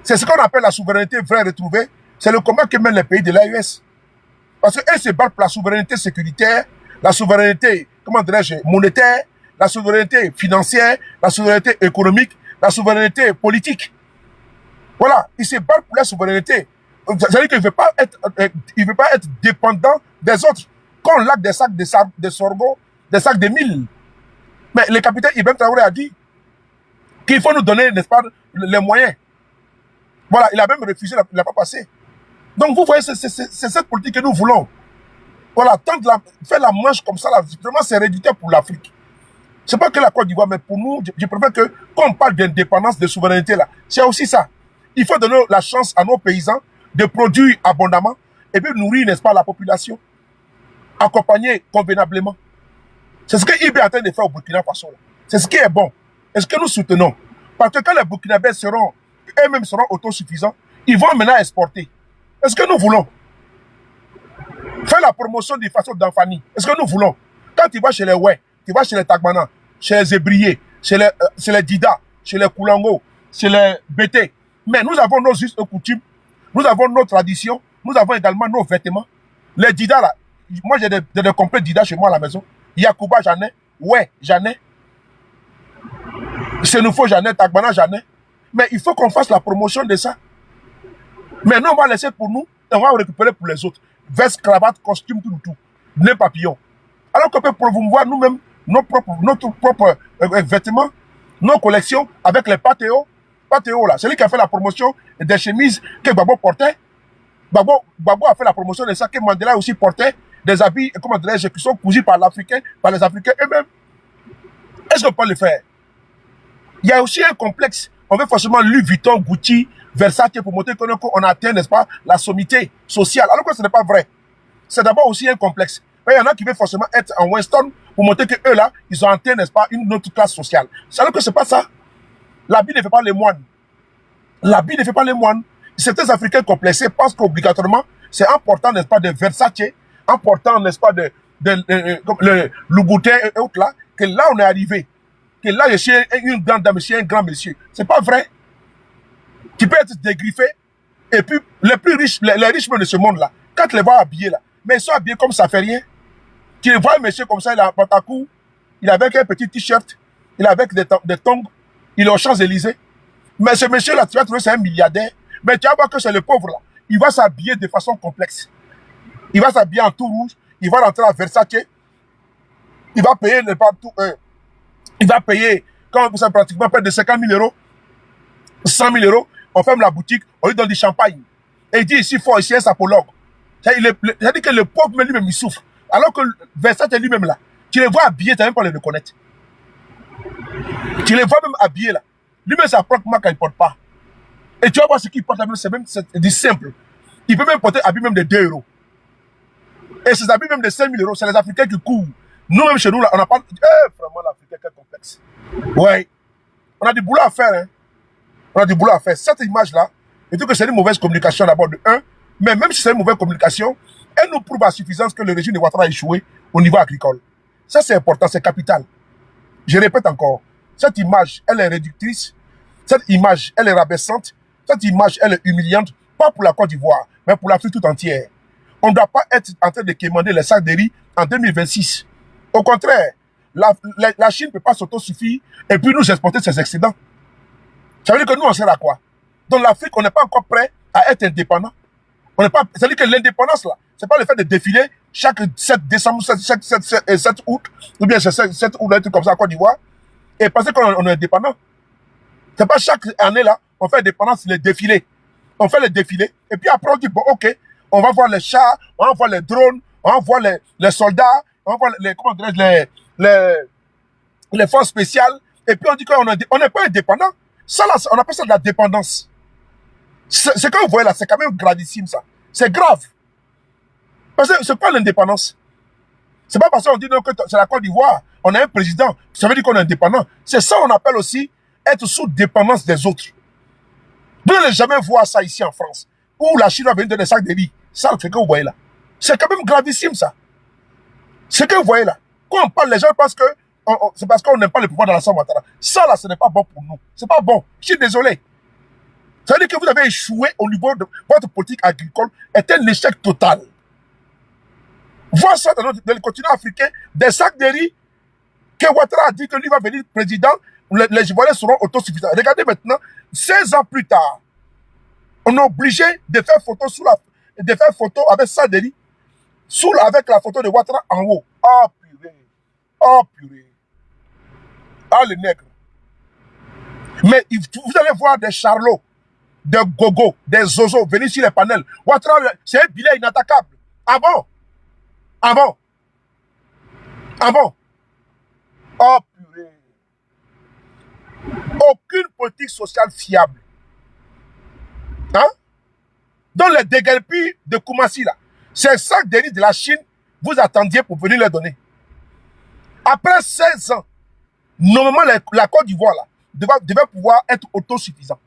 C'est ce qu'on appelle la souveraineté vraie retrouvée. C'est le combat que mènent les pays de l'AES. Parce qu'eux se battent pour la souveraineté sécuritaire, la souveraineté, comment dirais-je, monétaire, la souveraineté financière, la souveraineté économique, la souveraineté politique. Voilà, ils se battent pour la souveraineté. C'est-à-dire qu'il ne veut pas être dépendant des autres. Quand on laque des sacs de sorgho, des sacs de mil. Mais le capitaine Ibrahim Traoré a dit qu'il faut nous donner, n'est-ce pas, les moyens. Voilà, il a même refusé, il n'a pas passé. Donc vous voyez, c'est cette politique que nous voulons. Voilà, faire la manche comme ça, là, vraiment c'est réducteur pour l'Afrique. C'est pas que la Côte d'Ivoire, mais pour nous, je préfère que, quand on parle d'indépendance, de souveraineté, là, c'est aussi ça. Il faut donner la chance à nos paysans de produire abondamment et puis nourrir, n'est-ce pas, la population. Accompagner convenablement. C'est ce que IB est en train de faire au Burkina Faso. C'est ce qui est bon. Est-ce que nous soutenons? Parce que quand les Burkinabés eux-mêmes seront autosuffisants, ils vont maintenant exporter. Est-ce que nous voulons faire la promotion des façons d'Anfani? Est-ce que nous voulons? Quand tu vas chez les Oué, tu vas chez les Tagmana, chez les Ébriés, chez les Dida, chez les Koulango, chez les Bété. Mais nous avons nos us et coutumes, nous avons nos traditions, nous avons également nos vêtements. Les Dida, là, moi j'ai des complets Dida chez moi à la maison. Yakouba, j'en ai. Ouais, j'en ai. Sénoufo, j'en ai. Tagmana, j'en ai. Mais il faut qu'on fasse la promotion de ça. Mais nous, on va laisser pour nous et on va récupérer pour les autres. veste, cravate, costume, tout. Nez papillon. Alors qu'on peut promouvoir nous-mêmes notre propre vêtements, nos collections avec les patéos. Patéo là, celui qui a fait la promotion des chemises que Gbagbo portait. Gbagbo a fait la promotion de ça que Mandela aussi portait, des habits, comment dirais-je, qui sont cousus par l'Africain, par les Africains eux-mêmes. Est-ce qu'on peut le faire? Il y a aussi un complexe. On veut forcément Louis Vuitton, Gucci, Versace pour montrer qu'on atteint, n'est-ce pas, la sommité sociale. Alors que ce n'est pas vrai. C'est d'abord aussi un complexe. Mais il y en a qui veulent forcément être en Winston pour montrer qu'eux là, ils ont atteint, n'est-ce pas, une autre classe sociale. Alors que ce n'est pas ça. L'habit ne fait pas les moines. L'habit ne fait pas les moines. Certains Africains complexés pensent qu'obligatoirement, c'est important, n'est-ce pas, de Versace, important, n'est-ce pas, le Louboutin et autres là, que là on est arrivé. Que là je suis une grande dame, je suis un grand monsieur. C'est pas vrai. Tu peux être dégriffé. Et puis, les plus riches, les riches de ce monde là, quand tu les vois habillés là, mais ils sont habillés comme ça fait rien. Tu les vois un monsieur comme ça, il a un pantalon, il a avec un petit t-shirt, il a avec des tongs, il est aux Champs-Élysées. Mais ce monsieur-là, tu vas trouver c'est un milliardaire. Mais tu vas voir que c'est le pauvre là. Il va s'habiller de façon complexe. Il va s'habiller en tout rouge. Il va rentrer à Versace. Il va payer le partout. Il va payer, quand ça pratiquement près de 50 000 euros, 100 000 euros. On ferme la boutique, on lui donne du champagne. Et il dit ici, fort, ici, un sapologue. C'est-à-dire que le pauvre lui-même, il souffre. Alors que Versace lui-même là, tu les vois habillés, tu n'as même pas le reconnaître. Tu les vois même habillés là. Lui-même, sa propre marque, il ne porte pas. Et tu vas voir ce qu'il porte, c'est du simple. Il peut même porter habits même de 2 euros. Et ces habits même de 5 000 euros, c'est les Africains qui courent. Nous-mêmes, chez nous, là, on n'a pas... vraiment, l'Africain, quel complexe. Ouais. On a du boulot à faire, hein. On a du boulot à faire. Cette image-là, je trouve que c'est une mauvaise communication d'abord de 1, mais même si c'est une mauvaise communication, elle nous prouve à suffisance que le régime de Ouattara a échoué au niveau agricole. Ça, c'est important, c'est capital. Je répète encore, cette image, elle est réductrice, cette image, elle est rabaissante, cette image, elle est humiliante, pas pour la Côte d'Ivoire, mais pour l'Afrique tout entière. On ne doit pas être en train de quémander les sacs de riz en 2026. Au contraire, la Chine ne peut pas s'autosuffire et puis nous exporter ses excédents. Ça veut dire que nous, on sert à quoi? Dans l'Afrique, on n'est pas encore prêt à être indépendant. On n'est pas. Ça veut dire que l'indépendance, là, c'est pas le fait de défiler chaque 7 décembre, 7 août, ou bien 7 août, un truc comme ça à Côte d'Ivoire, et penser qu'on est indépendant. C'est pas chaque année, là, on fait indépendance, les défilés. On fait les défilés, et puis après, on dit, bon, ok, on va voir les chars, on va voir les drones, on va voir les soldats, on va voir comment dirais-je, les forces spéciales, et puis on dit qu'on n'est pas indépendant. Ça, là, on appelle ça de la dépendance. Ce que vous voyez là, c'est quand même gravissime, ça. C'est grave. Parce que c'est pas l'indépendance. C'est pas parce qu'on dit que c'est la Côte d'Ivoire, on a un président, ça veut dire qu'on est indépendant. C'est ça qu'on appelle aussi être sous dépendance des autres. Vous n'allez jamais voir ça ici en France, où la Chine va venir donner des sacs de riz. Ça, c'est ce que vous voyez là. C'est quand même gravissime, ça. Ce que vous voyez là. Quand on parle, les gens pensent que c'est parce qu'on n'aime pas le pouvoir de la Ouattara. Ça, là, ce n'est pas bon pour nous. C'est pas bon. Je suis désolé. Ça veut dire que vous avez échoué au niveau de votre politique agricole est un échec total. Voir ça dans le continent africain, des sacs de riz, que Ouattara a dit que lui va venir président, les Ivoiriens seront autosuffisants. Regardez maintenant, 16 ans plus tard, on est obligé de faire photo avec sacs de riz, avec la photo de Ouattara en haut. Oh purée. Oh purée. Ah les nègres. Mais vous allez voir des charlots, des gogos, des zozos venir sur les panels. Ouattara, c'est un bilan inattaquable. Ah bon? Ah bon? Ah bon? Oh purée. Aucune politique sociale fiable. Hein? Dans les déguerpis de Koumassi, là, c'est ça que de la Chine, vous attendiez pour venir les donner. Après 16 ans, normalement, la Côte d'Ivoire, là, devait pouvoir être autosuffisant.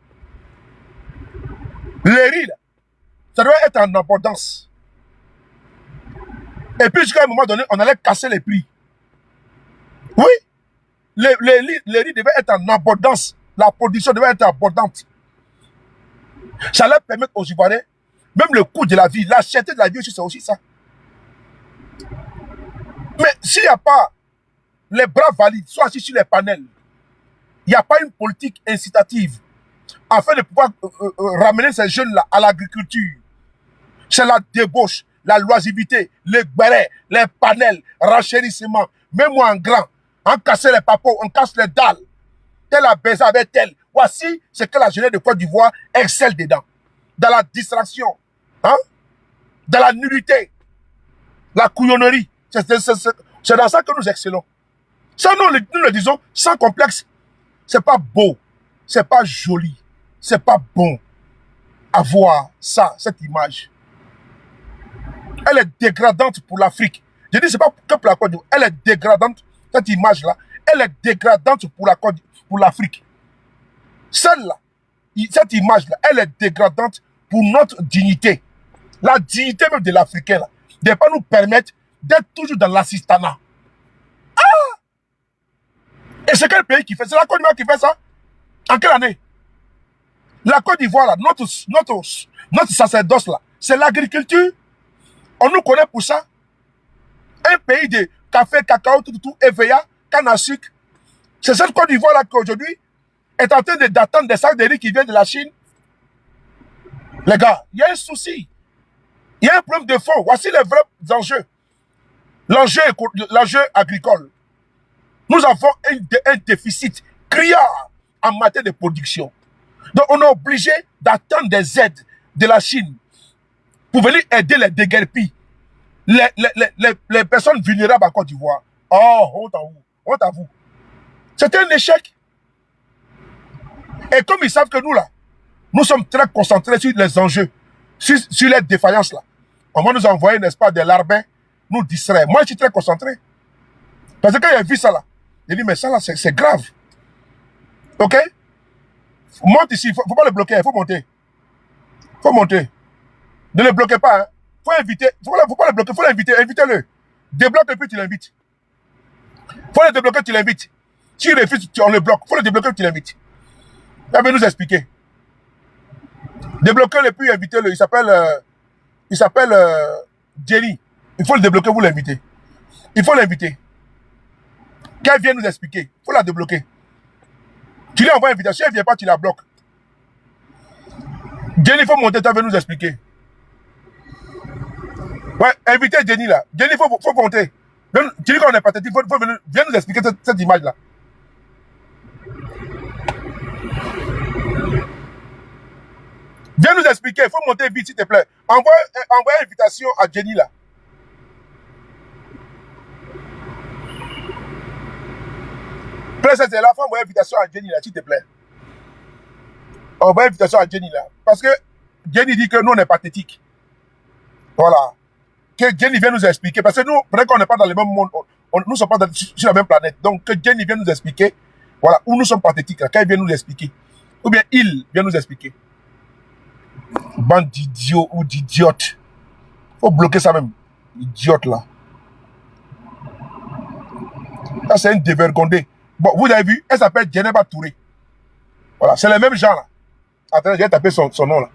Le riz, là, ça doit être en abondance. Et puis, jusqu'à un moment donné, on allait casser les prix. Oui, le riz devait être en abondance. La production devait être abondante. Ça allait permettre aux Ivoiriens, même le coût de la vie, la cherté de la vie aussi, c'est aussi ça. Mais s'il n'y a pas les bras valides, soit assis sur les panels, il n'y a pas une politique incitative afin de pouvoir ramener ces jeunes-là à l'agriculture. C'est la débauche, la loisiveté, les bérets, les panels, renchérissement, mets-moi en grand, on casse les papeaux, on casse les dalles, tel a baisé avec tel. Voici ce que la jeunesse de Côte d'Ivoire excelle dedans. Dans la distraction, hein? Dans la nullité, la couillonnerie. C'est dans ça que nous excellons. Ça, nous le disons sans complexe. C'est pas beau, c'est pas joli, c'est pas bon à voir ça, cette image. Elle est dégradante pour l'Afrique. Je dis, c'est pas que pour la Côte d'Ivoire. Elle est dégradante, cette image-là. Elle est dégradante pour l'Afrique. Celle-là, cette image-là, elle est dégradante pour notre dignité. La dignité même de l'Africain, là, ne pas nous permettre d'être toujours dans l'assistanat. Et c'est quel pays qui fait? C'est la Côte d'Ivoire qui fait ça? En quelle année? La Côte d'Ivoire, là, notre sacerdoce, là, c'est l'agriculture. On nous connaît pour ça. Un pays de café, cacao, tout, EVA, canne à sucre. C'est cette Côte d'Ivoire-là qui aujourd'hui est en train d'attendre des sacs de riz qui viennent de la Chine. Les gars, il y a un souci. Il y a un problème de fond. Voici les vrais enjeux. L'enjeu agricole. Nous avons un déficit criard en matière de production. Donc, on est obligé d'attendre des aides de la Chine pour venir aider les déguerpis, les personnes vulnérables en Côte d'Ivoire. Oh, honte à vous. C'est un échec. Et comme ils savent que nous, là, nous sommes très concentrés sur les enjeux, sur les défaillances, là. On va nous envoyer, n'est-ce pas, des larbins, nous distraire. Moi, je suis très concentré. Parce que quand j'ai vu ça, là, j'ai dit, mais ça, là, c'est grave. OK? Monte ici, faut pas le bloquer, il faut monter. Faut monter. Ne le bloquez pas, hein. Faut inviter, faut pas le bloquer, faut l'inviter, invitez-le. Débloque et puis tu l'invites. Faut le débloquer, tu l'invites. S'il refuse, on le bloque. Faut le débloquer, tu l'invites. Il va nous expliquer. Débloquez-le puis invitez-le. Il s'appelle Jenny. Il faut le débloquer, vous l'invitez. Il faut l'inviter. Qu'elle vienne nous expliquer. Il faut la débloquer. Tu lui envoies une invitation, elle ne vient pas, tu la bloques. Jenny, il faut monter, tu vas nous expliquer. Ouais, invitez Jenny là. Jenny, il faut monter. Tu dis qu'on est pathétique, il faut venir, viens nous expliquer cette image-là. Viens nous expliquer, il faut monter vite, s'il te plaît. Envoie une invitation à Jenny là. C'est là, il faut envoyer une invitation à Jenny là, s'il te plaît. Envoie une invitation à Jenny là. Parce que Jenny dit que nous, on est pathétique. Voilà. Que Jenny vienne nous expliquer. Parce que nous, peut-être qu'on n'est pas dans le même monde, nous ne sommes pas sur la même planète. Donc, que Jenny vienne nous expliquer, voilà, où nous sommes pathétiques, là, qu'elle vienne nous expliquer. Ou bien il vient nous expliquer. Bande d'idiots ou d'idiotes. Faut bloquer ça même. Idiote là. Ça, c'est une dévergondée. Bon, vous avez vu, elle s'appelle Djeneba Touré. Voilà, c'est les mêmes gens là. Attendez, j'ai tapé son nom là.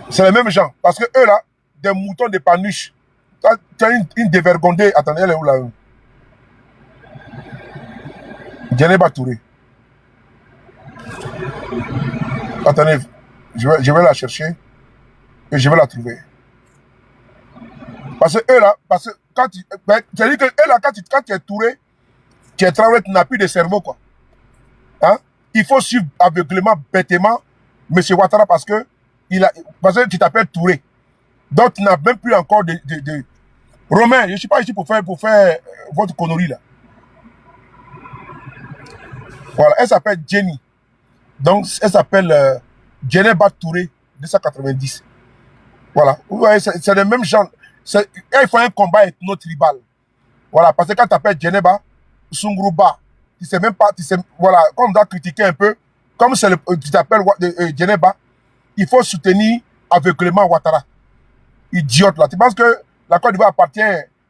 C'est les mêmes gens. Parce que eux là, des moutons de panuche. Tu as une dévergondée. Attendez, elle est où là? Djeneba Touré. Attendez, je vais la chercher et je vais la trouver. Parce que eux là, parce que quand tu. C'est-à-dire que eux là, quand tu es touré, tu es travaillé, tu n'as plus de cerveau quoi. Hein? Il faut suivre aveuglément, bêtement M. Ouattara parce que tu t'appelles Touré. Donc tu n'as même plus encore de. Romain, je ne suis pas ici pour faire votre connerie là. Voilà, elle s'appelle Jenny. Donc elle s'appelle Djeneba Touré 290. Voilà, vous voyez, c'est les mêmes gens. Il faut un combat ethno-tribal. Voilà, parce que quand tu t'appelles Djeneba, Sungruba, tu sais même pas, voilà, comme on doit critiquer un peu, comme tu t'appelles Djeneba, il faut soutenir aveuglément Ouattara. Idiote là. Tu penses que la Côte d'Ivoire appartient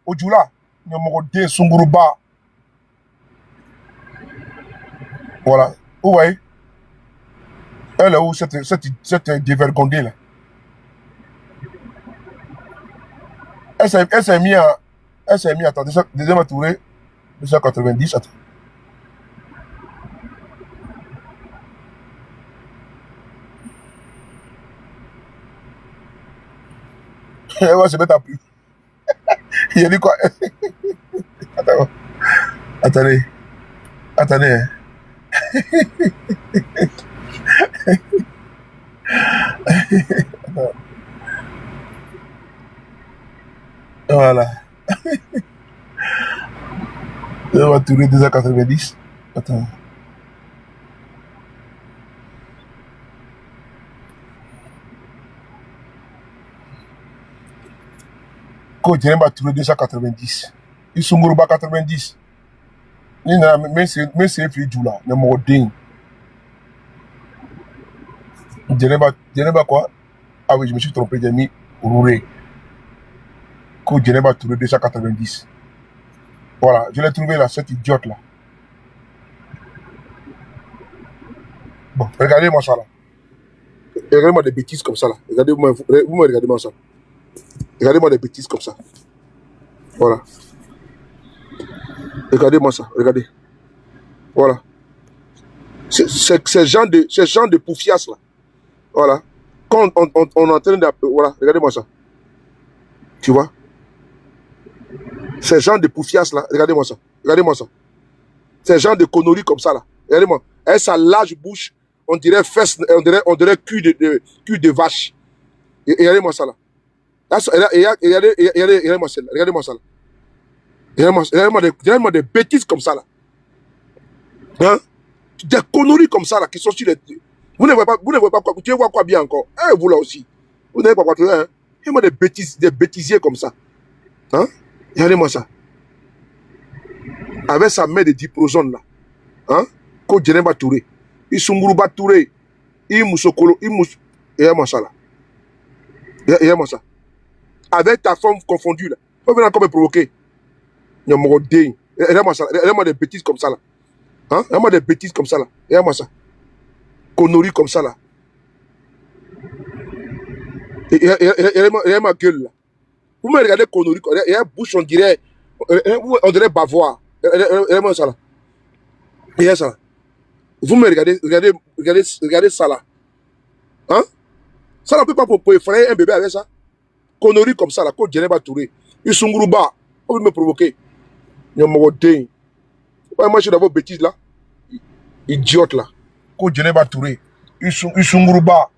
au Djoula, Nyomorode, Sungruba. Voilà, vous voyez, elle est où cette dévergondée là? Elle s'est mis, attendez, deuxième tourée, 290, attends. Elle va se mettre à plus. Il a dit quoi? Attends. Attendez. Attendez. Hein. Voilà. On va tourner 290. Attends. Quand je vais tourner 290. Ils sont gourba 90. Mais c'est plus du là. Le mot ding. Je n'ai pas quoi? Ah oui, je me suis trompé. J'ai mis rouré. Quand je vais tourner 290. Voilà, je l'ai trouvé là, cette idiote là. Bon, regardez-moi ça là. Regardez-moi des bêtises comme ça là. Regardez-moi, vous me regardez-moi ça. Regardez-moi des bêtises comme ça. Voilà. Regardez-moi ça, regardez. Voilà. C'est genre de poufias là. Voilà. Quand on est en train de... Voilà, regardez-moi ça. Tu vois? Ces gens de poufias là, regardez-moi ça. Regardez-moi ça. Ces gens de conneries comme ça là. Regardez-moi. Elle sa large bouche, on dirait fesse, on dirait cul de vache. Et regardez-moi ça là. Regardez-moi ça là. Regardez-moi ça là. Regardez-moi des bêtises comme ça là. Hein? Des conneries comme ça là qui sont sur les... Vous ne voyez pas quoi. Tu vois quoi bien encore? Eh, vous là aussi. Vous n'avez pas quoi trouver, hein? Regardez-moi des bêtisiers comme ça. Hein? Regardez-moi ça. Avec sa main de diprosone là. Hein? Ko Djeneba Touré. Il Sunguruba Touré. Il Moussokolo. Regardez-moi ça là. Regardez-moi ça. Avec ta forme confondue là. Vous venez encore me provoquer. Regardez-moi ça. Regardez-moi des bêtises comme ça là. Hein? Regardez-moi des bêtises comme ça là. Regardez-moi ça. Conneries comme ça là. Regardez ma gueule là. Vous me regardez conneries. Regardez bouche on dirait bavoir. Regardez-moi ça là. Regardez ça là. Vous me regardez ça là. Hein? Ça ne peut pas pour effrayer un bébé avec ça. Conneries comme ça là. Quand Djeneba Touré. Ils sont grouba. Vous me provoquer. Moi je suis dans vos bêtises là. Idiote là. Quand Djeneba Touré. Ils sont grouba.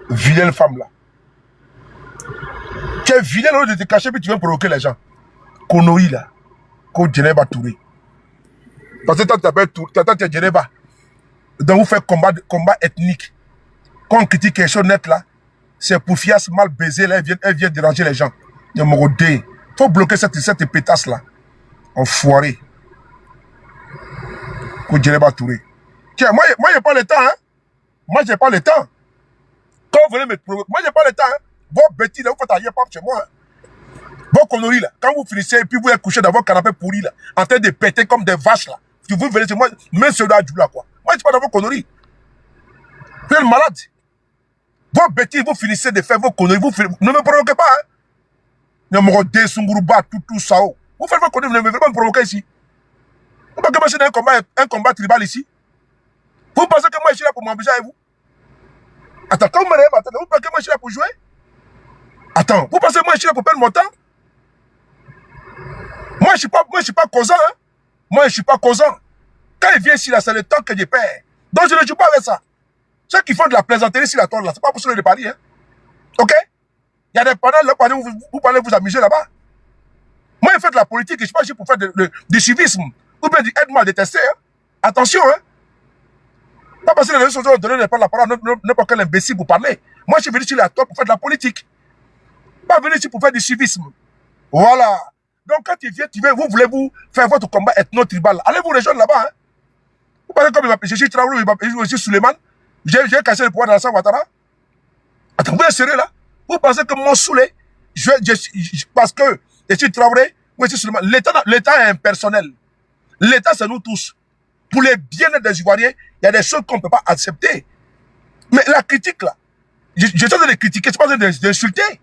Vilaine femme là. Tu es vilaine au lieu de te cacher puis tu viens provoquer les gens. Conneries là. Quand Djeneba Touré. Parce que toi tu es Djeneba. Donc vous faites combat ethnique. Quand on critique quelque chose net là, c'est pour fias mal baisé là, elle vient déranger les gens. Il faut bloquer cette pétasse là. Enfoiré. Quand Djeneba Touré. Tiens, moi j'ai pas le temps, hein. Moi j'ai pas le temps. Quand vous venez me provoquer, moi j'ai pas le temps, hein. Vos bêtises là, vous faites ailleurs pas chez moi, hein. Vos conneries là, quand vous finissez et puis vous êtes couché dans votre canapé pourri là, en train de péter comme des vaches là. Si vous venez chez moi, même celui-là là quoi. Moi je suis pas dans vos conneries. Vous êtes malade. Vos bêtises, vous finissez de faire vos conneries, ne me provoquez pas, hein. Nyamorode, Sunguruba, tout ça. Vous faites vos conneries, vous ne venez pas me provoquer ici. Vous pensez que moi je suis dans un combat tribal ici? Vous pensez que moi je suis là pour m'embêter avec vous? Attends, quand vous me regardez, vous pensez que moi je suis là pour jouer? Attends, vous pensez que moi je suis là pour perdre mon temps? Moi je suis pas causant, hein. Moi je suis pas causant. Quand il vient ici là, c'est le temps que je perds. Donc je ne joue pas avec ça. Ceux qui font de la plaisanterie sur la toile là, c'est pas pour cela de Paris, hein. Ok? Il y a des panels là, vous parlez vous amuser là-bas. Moi, je fais de la politique, je ne suis pas ici pour faire du civisme. Ou bien aide-moi à détester, hein. Attention, hein. Pas parce que les réseaux sociaux ont donné la parole à n'importe quel imbécile pour parler. Moi, je suis venu sur la toile pour faire de la politique. Pas venu ici pour faire du civisme. Voilà. Donc, quand tu viens, vous voulez vous faire votre combat ethno-tribal. Allez vous rejoindre là-bas, hein. Vous parlez comme je suis Traoré, je suis Suleiman. J'ai cassé le pouvoir dans la Alassane Ouattara. Attends, vous êtes sérieux là? Vous pensez que mon saoulé, parce que je suis Traoré, moi je suis Suleiman. L'État est impersonnel. L'État, c'est nous tous. Pour les bien-être des Ivoiriens, il y a des choses qu'on ne peut pas accepter. Mais la critique là, je suis en train de les critiquer, je ne suis pas en train d'insulter.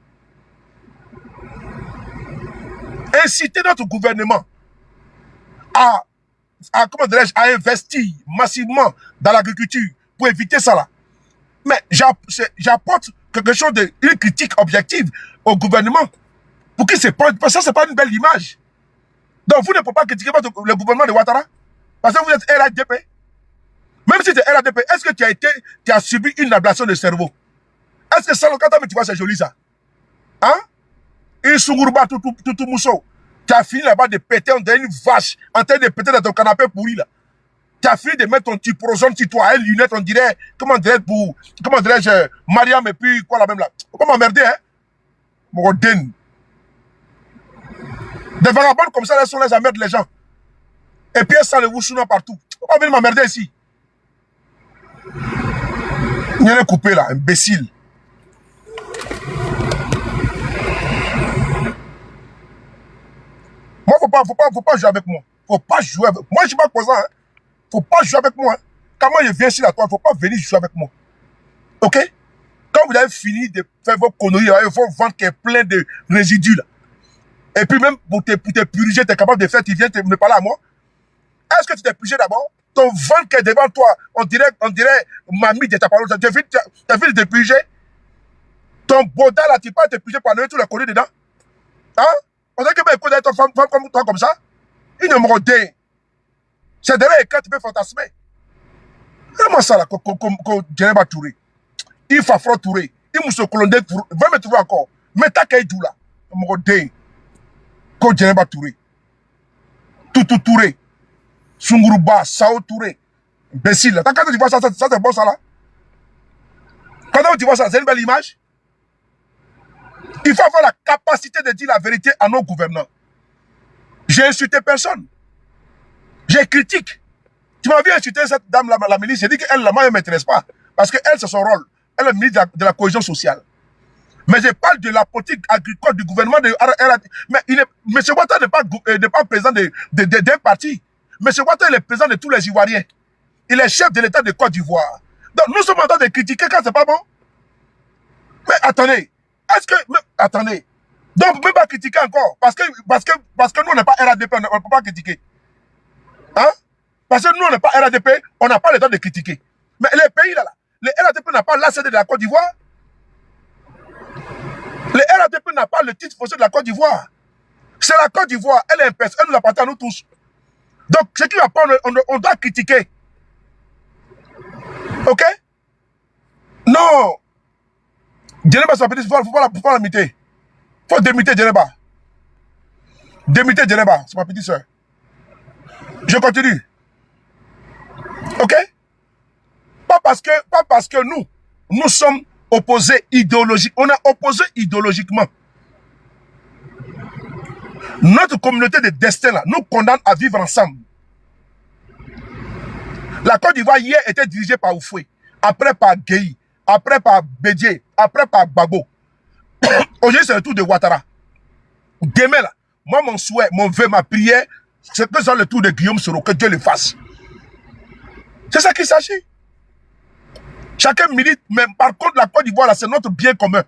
Inciter notre gouvernement à investir massivement dans l'agriculture pour éviter ça là. Mais j'apporte quelque chose de une critique objective au gouvernement. Pour qui c'est pas, parce que ça, c'est pas une belle image. Donc, vous ne pouvez pas critiquer le gouvernement de Ouattara. Parce que vous êtes RADP. Même si tu es RADP, est-ce que tu as subi une ablation de cerveau? Est-ce que ça, quand tu vois, c'est joli ça? Hein? Une Sungurba, tout mousseau. Tu as fini là-bas de péter, on dirait une vache, en train de péter dans ton canapé pourri là. Tu as fini de mettre ton petit prozone, petit toit, une lunette, on dirait, comment dirais-je, Mariam et puis quoi la même là. Comment m'emmerder, hein? Mon den. Des vagabonds comme ça, là, sont les emmerdent les gens. Et puis, ça le wouchouna partout. On va venir m'emmerder ici. Il y en a coupé là, imbécile. Moi, faut pas jouer avec moi. Faut pas jouer avec moi. Moi, je suis pas causant, hein. Faut pas jouer avec moi. Hein. Quand moi, je viens ici, là, toi, faut pas venir jouer avec moi. Ok? Quand vous avez fini de faire vos conneries, il faut vendre qu'il y a plein de résidus, là. Et puis même pour te purger, tu es capable de faire, tu viens me parler à moi. Est-ce que tu t'es purgé d'abord? Ton ventre qui est devant toi, on dirait mamie de ta parole. Tu as fini de te purger? Ton boda là, tu peux te purger pour enlever tous les conneries dedans? Hein? On dirait que ben, écoute, une femme comme toi comme ça, il ne me dit. C'est derrière quand tu peux fantasmer. Comment ça là, qu'on Djeneba Touré? Il faut affronter Touré. Il m'a se colonder, va me trouver encore. Mais t'as qu'à là. On me dit. Qu'on Djeneba Touré. Toutou Touré. Sunguruba, Sao Touré. Imbécile. Quand tu vois ça, ça c'est bon ça là? Quand tu vois ça, c'est une belle image? Il faut avoir la capacité de dire la vérité à nos gouvernants. J'ai insulté personne. J'ai critique. Tu m'as vu insulter cette dame, la ministre. J'ai dit qu'elle, la main, ne m'intéresse pas. Parce qu'elle, c'est son rôle. Elle est ministre de la cohésion sociale. Mais je parle de la politique agricole du gouvernement de RAD. Mais M. Ouattara n'est pas président d'un parti. M. Ouattara est le président de tous les Ivoiriens. Il est chef de l'État de Côte d'Ivoire. Donc nous sommes en train de critiquer quand c'est pas bon. Mais attendez. Attendez. Donc vous ne pouvez pas critiquer encore. Parce que nous, on n'est pas RADP, on ne peut pas critiquer. Hein? Parce que nous, on n'est pas RADP, on n'a pas le droit de critiquer. Mais les pays là, le RADP n'a pas l'ACD de la Côte d'Ivoire. Le RADP n'a pas le titre foncier de la Côte d'Ivoire. C'est la Côte d'Ivoire, elle est elle nous appartient à nous tous. Donc, ce qui va pas, on doit critiquer. Ok? Non. Djeneba, c'est petit, il ne faut pas l'imiter. Il faut démiter Djeneba. Démiter Djeneba, c'est ma petite soeur. Je continue. Ok? Pas parce que nous sommes opposés idéologiquement. On a opposé idéologiquement. Notre communauté de destin là, nous condamne à vivre ensemble. La Côte d'Ivoire hier était dirigée par Oufoué, après par Gueye, après par Bédié, après par Gbagbo. Aujourd'hui c'est le tour de Ouattara. Demain là, moi mon souhait, mon vœu, ma prière, c'est que ce soit le tour de Guillaume Soro, que Dieu le fasse. C'est ça qu'il s'agit. Chacun milite, mais par contre la Côte d'Ivoire là, c'est notre bien commun.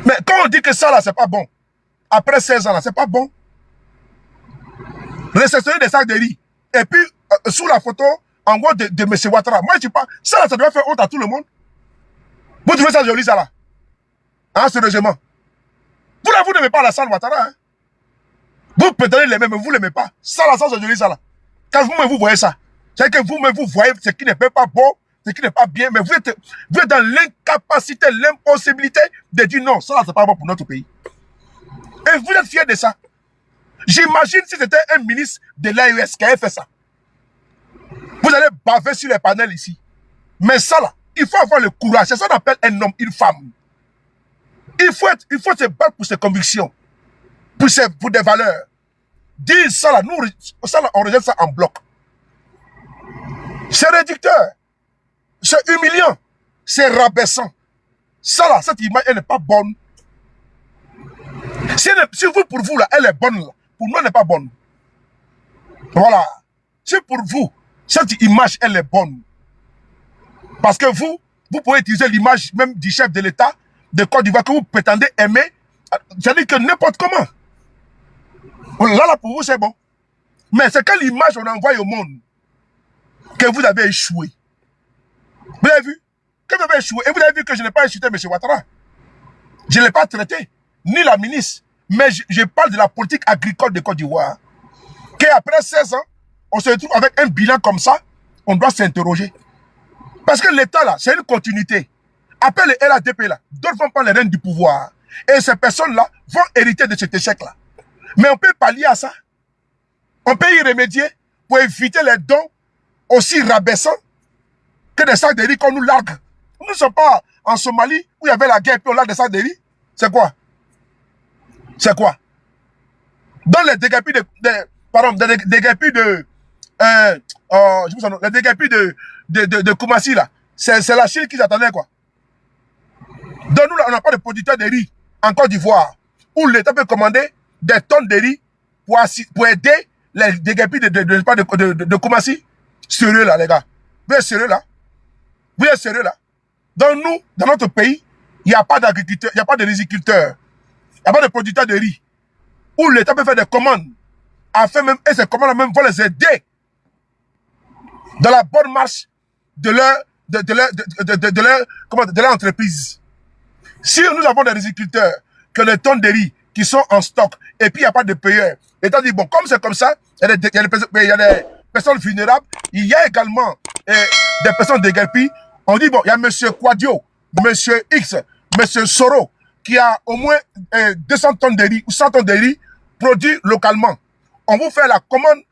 Mais quand on dit que ça là, c'est pas bon, après 16 ans là, c'est pas bon. Réceptionner des sacs de riz. Et puis, sous la photo, en gros, de M. Ouattara. Moi, je dis pas, ça là, ça doit faire honte à tout le monde. Vous trouvez ça joli, ça là? Hein, sérieusement. Vous n'aimez pas la salle Ouattara, hein? Vous pétez les mêmes, mais vous ne l'aimez pas. Ça là, ça c'est joli, ça là. Quand vous-même, vous voyez ça, c'est que vous-même, vous voyez ce qui n'est pas bon, ce qui n'est pas bien, mais vous êtes dans l'incapacité, l'impossibilité de dire non, ça là, c'est pas bon pour notre pays. Et vous êtes fiers de ça. J'imagine si c'était un ministre de l'AES qui avait fait ça. Vous allez baver sur les panels ici. Mais ça là, il faut avoir le courage. C'est ça qu'on appelle un homme, une femme. Il faut se battre pour ses convictions, pour des valeurs. Dire ça là, on rejette ça en bloc. C'est réducteur. C'est humiliant. C'est rabaissant. Ça là, cette image, elle n'est pas bonne. Si vous, pour vous là, elle est bonne là. Pour nous, elle n'est pas bonne. Voilà. Si pour vous, cette image, elle est bonne. Parce que vous pouvez utiliser l'image même du chef de l'État de Côte d'Ivoire que vous prétendez aimer. C'est-à-dire que n'importe comment. Là, pour vous, c'est bon. Mais c'est quelle image on envoie au monde que vous avez échoué. Vous avez vu? que vous avez échoué. Et vous avez vu que je n'ai pas insulté M. Ouattara. Je ne l'ai pas traité, ni la ministre. Mais je parle de la politique agricole de Côte d'Ivoire. Qu'après 16 ans, on se retrouve avec un bilan comme ça, on doit s'interroger. Parce que l'État, là, c'est une continuité. Après le LADP, là, d'autres vont prendre les rênes du pouvoir. Et ces personnes-là vont hériter de cet échec-là. Mais on peut pallier à ça. On peut y remédier pour éviter les dons aussi rabaissants que des sacs de riz qu'on nous largue. Nous ne sommes pas en Somalie où il y avait la guerre et on largue des sacs de riz. C'est quoi? C'est quoi? Dans les déguerpis de Koumassi, là, c'est la Chine qui s'attendait, quoi. Donc nous, là, on n'a pas de producteurs de riz en Côte d'Ivoire, où l'État peut commander des tonnes de riz pour aider les déguerpis de Koumassi. Sérieux, là, les gars. Vous êtes sérieux, là? Vous êtes sérieux, là? Donc nous, dans notre pays, il n'y a pas d'agriculteurs, il n'y a pas de riziculteurs, il n'y a pas de producteurs de riz, où l'État peut faire des commandes, afin même, et ces commandes même vont les aider dans la bonne marche de leur entreprise. Si nous avons des riziculteurs, que les tonnes de riz qui sont en stock, et puis il n'y a pas de payeurs, l'État dit, bon, comme c'est comme ça, il y a des personnes vulnérables, il y a également des personnes déguerpies. On dit, bon, il y a M. Quadio, M. X, M. Soro, qui a au moins 200 tonnes de riz ou 100 tonnes de riz produits localement. On vous fait la commande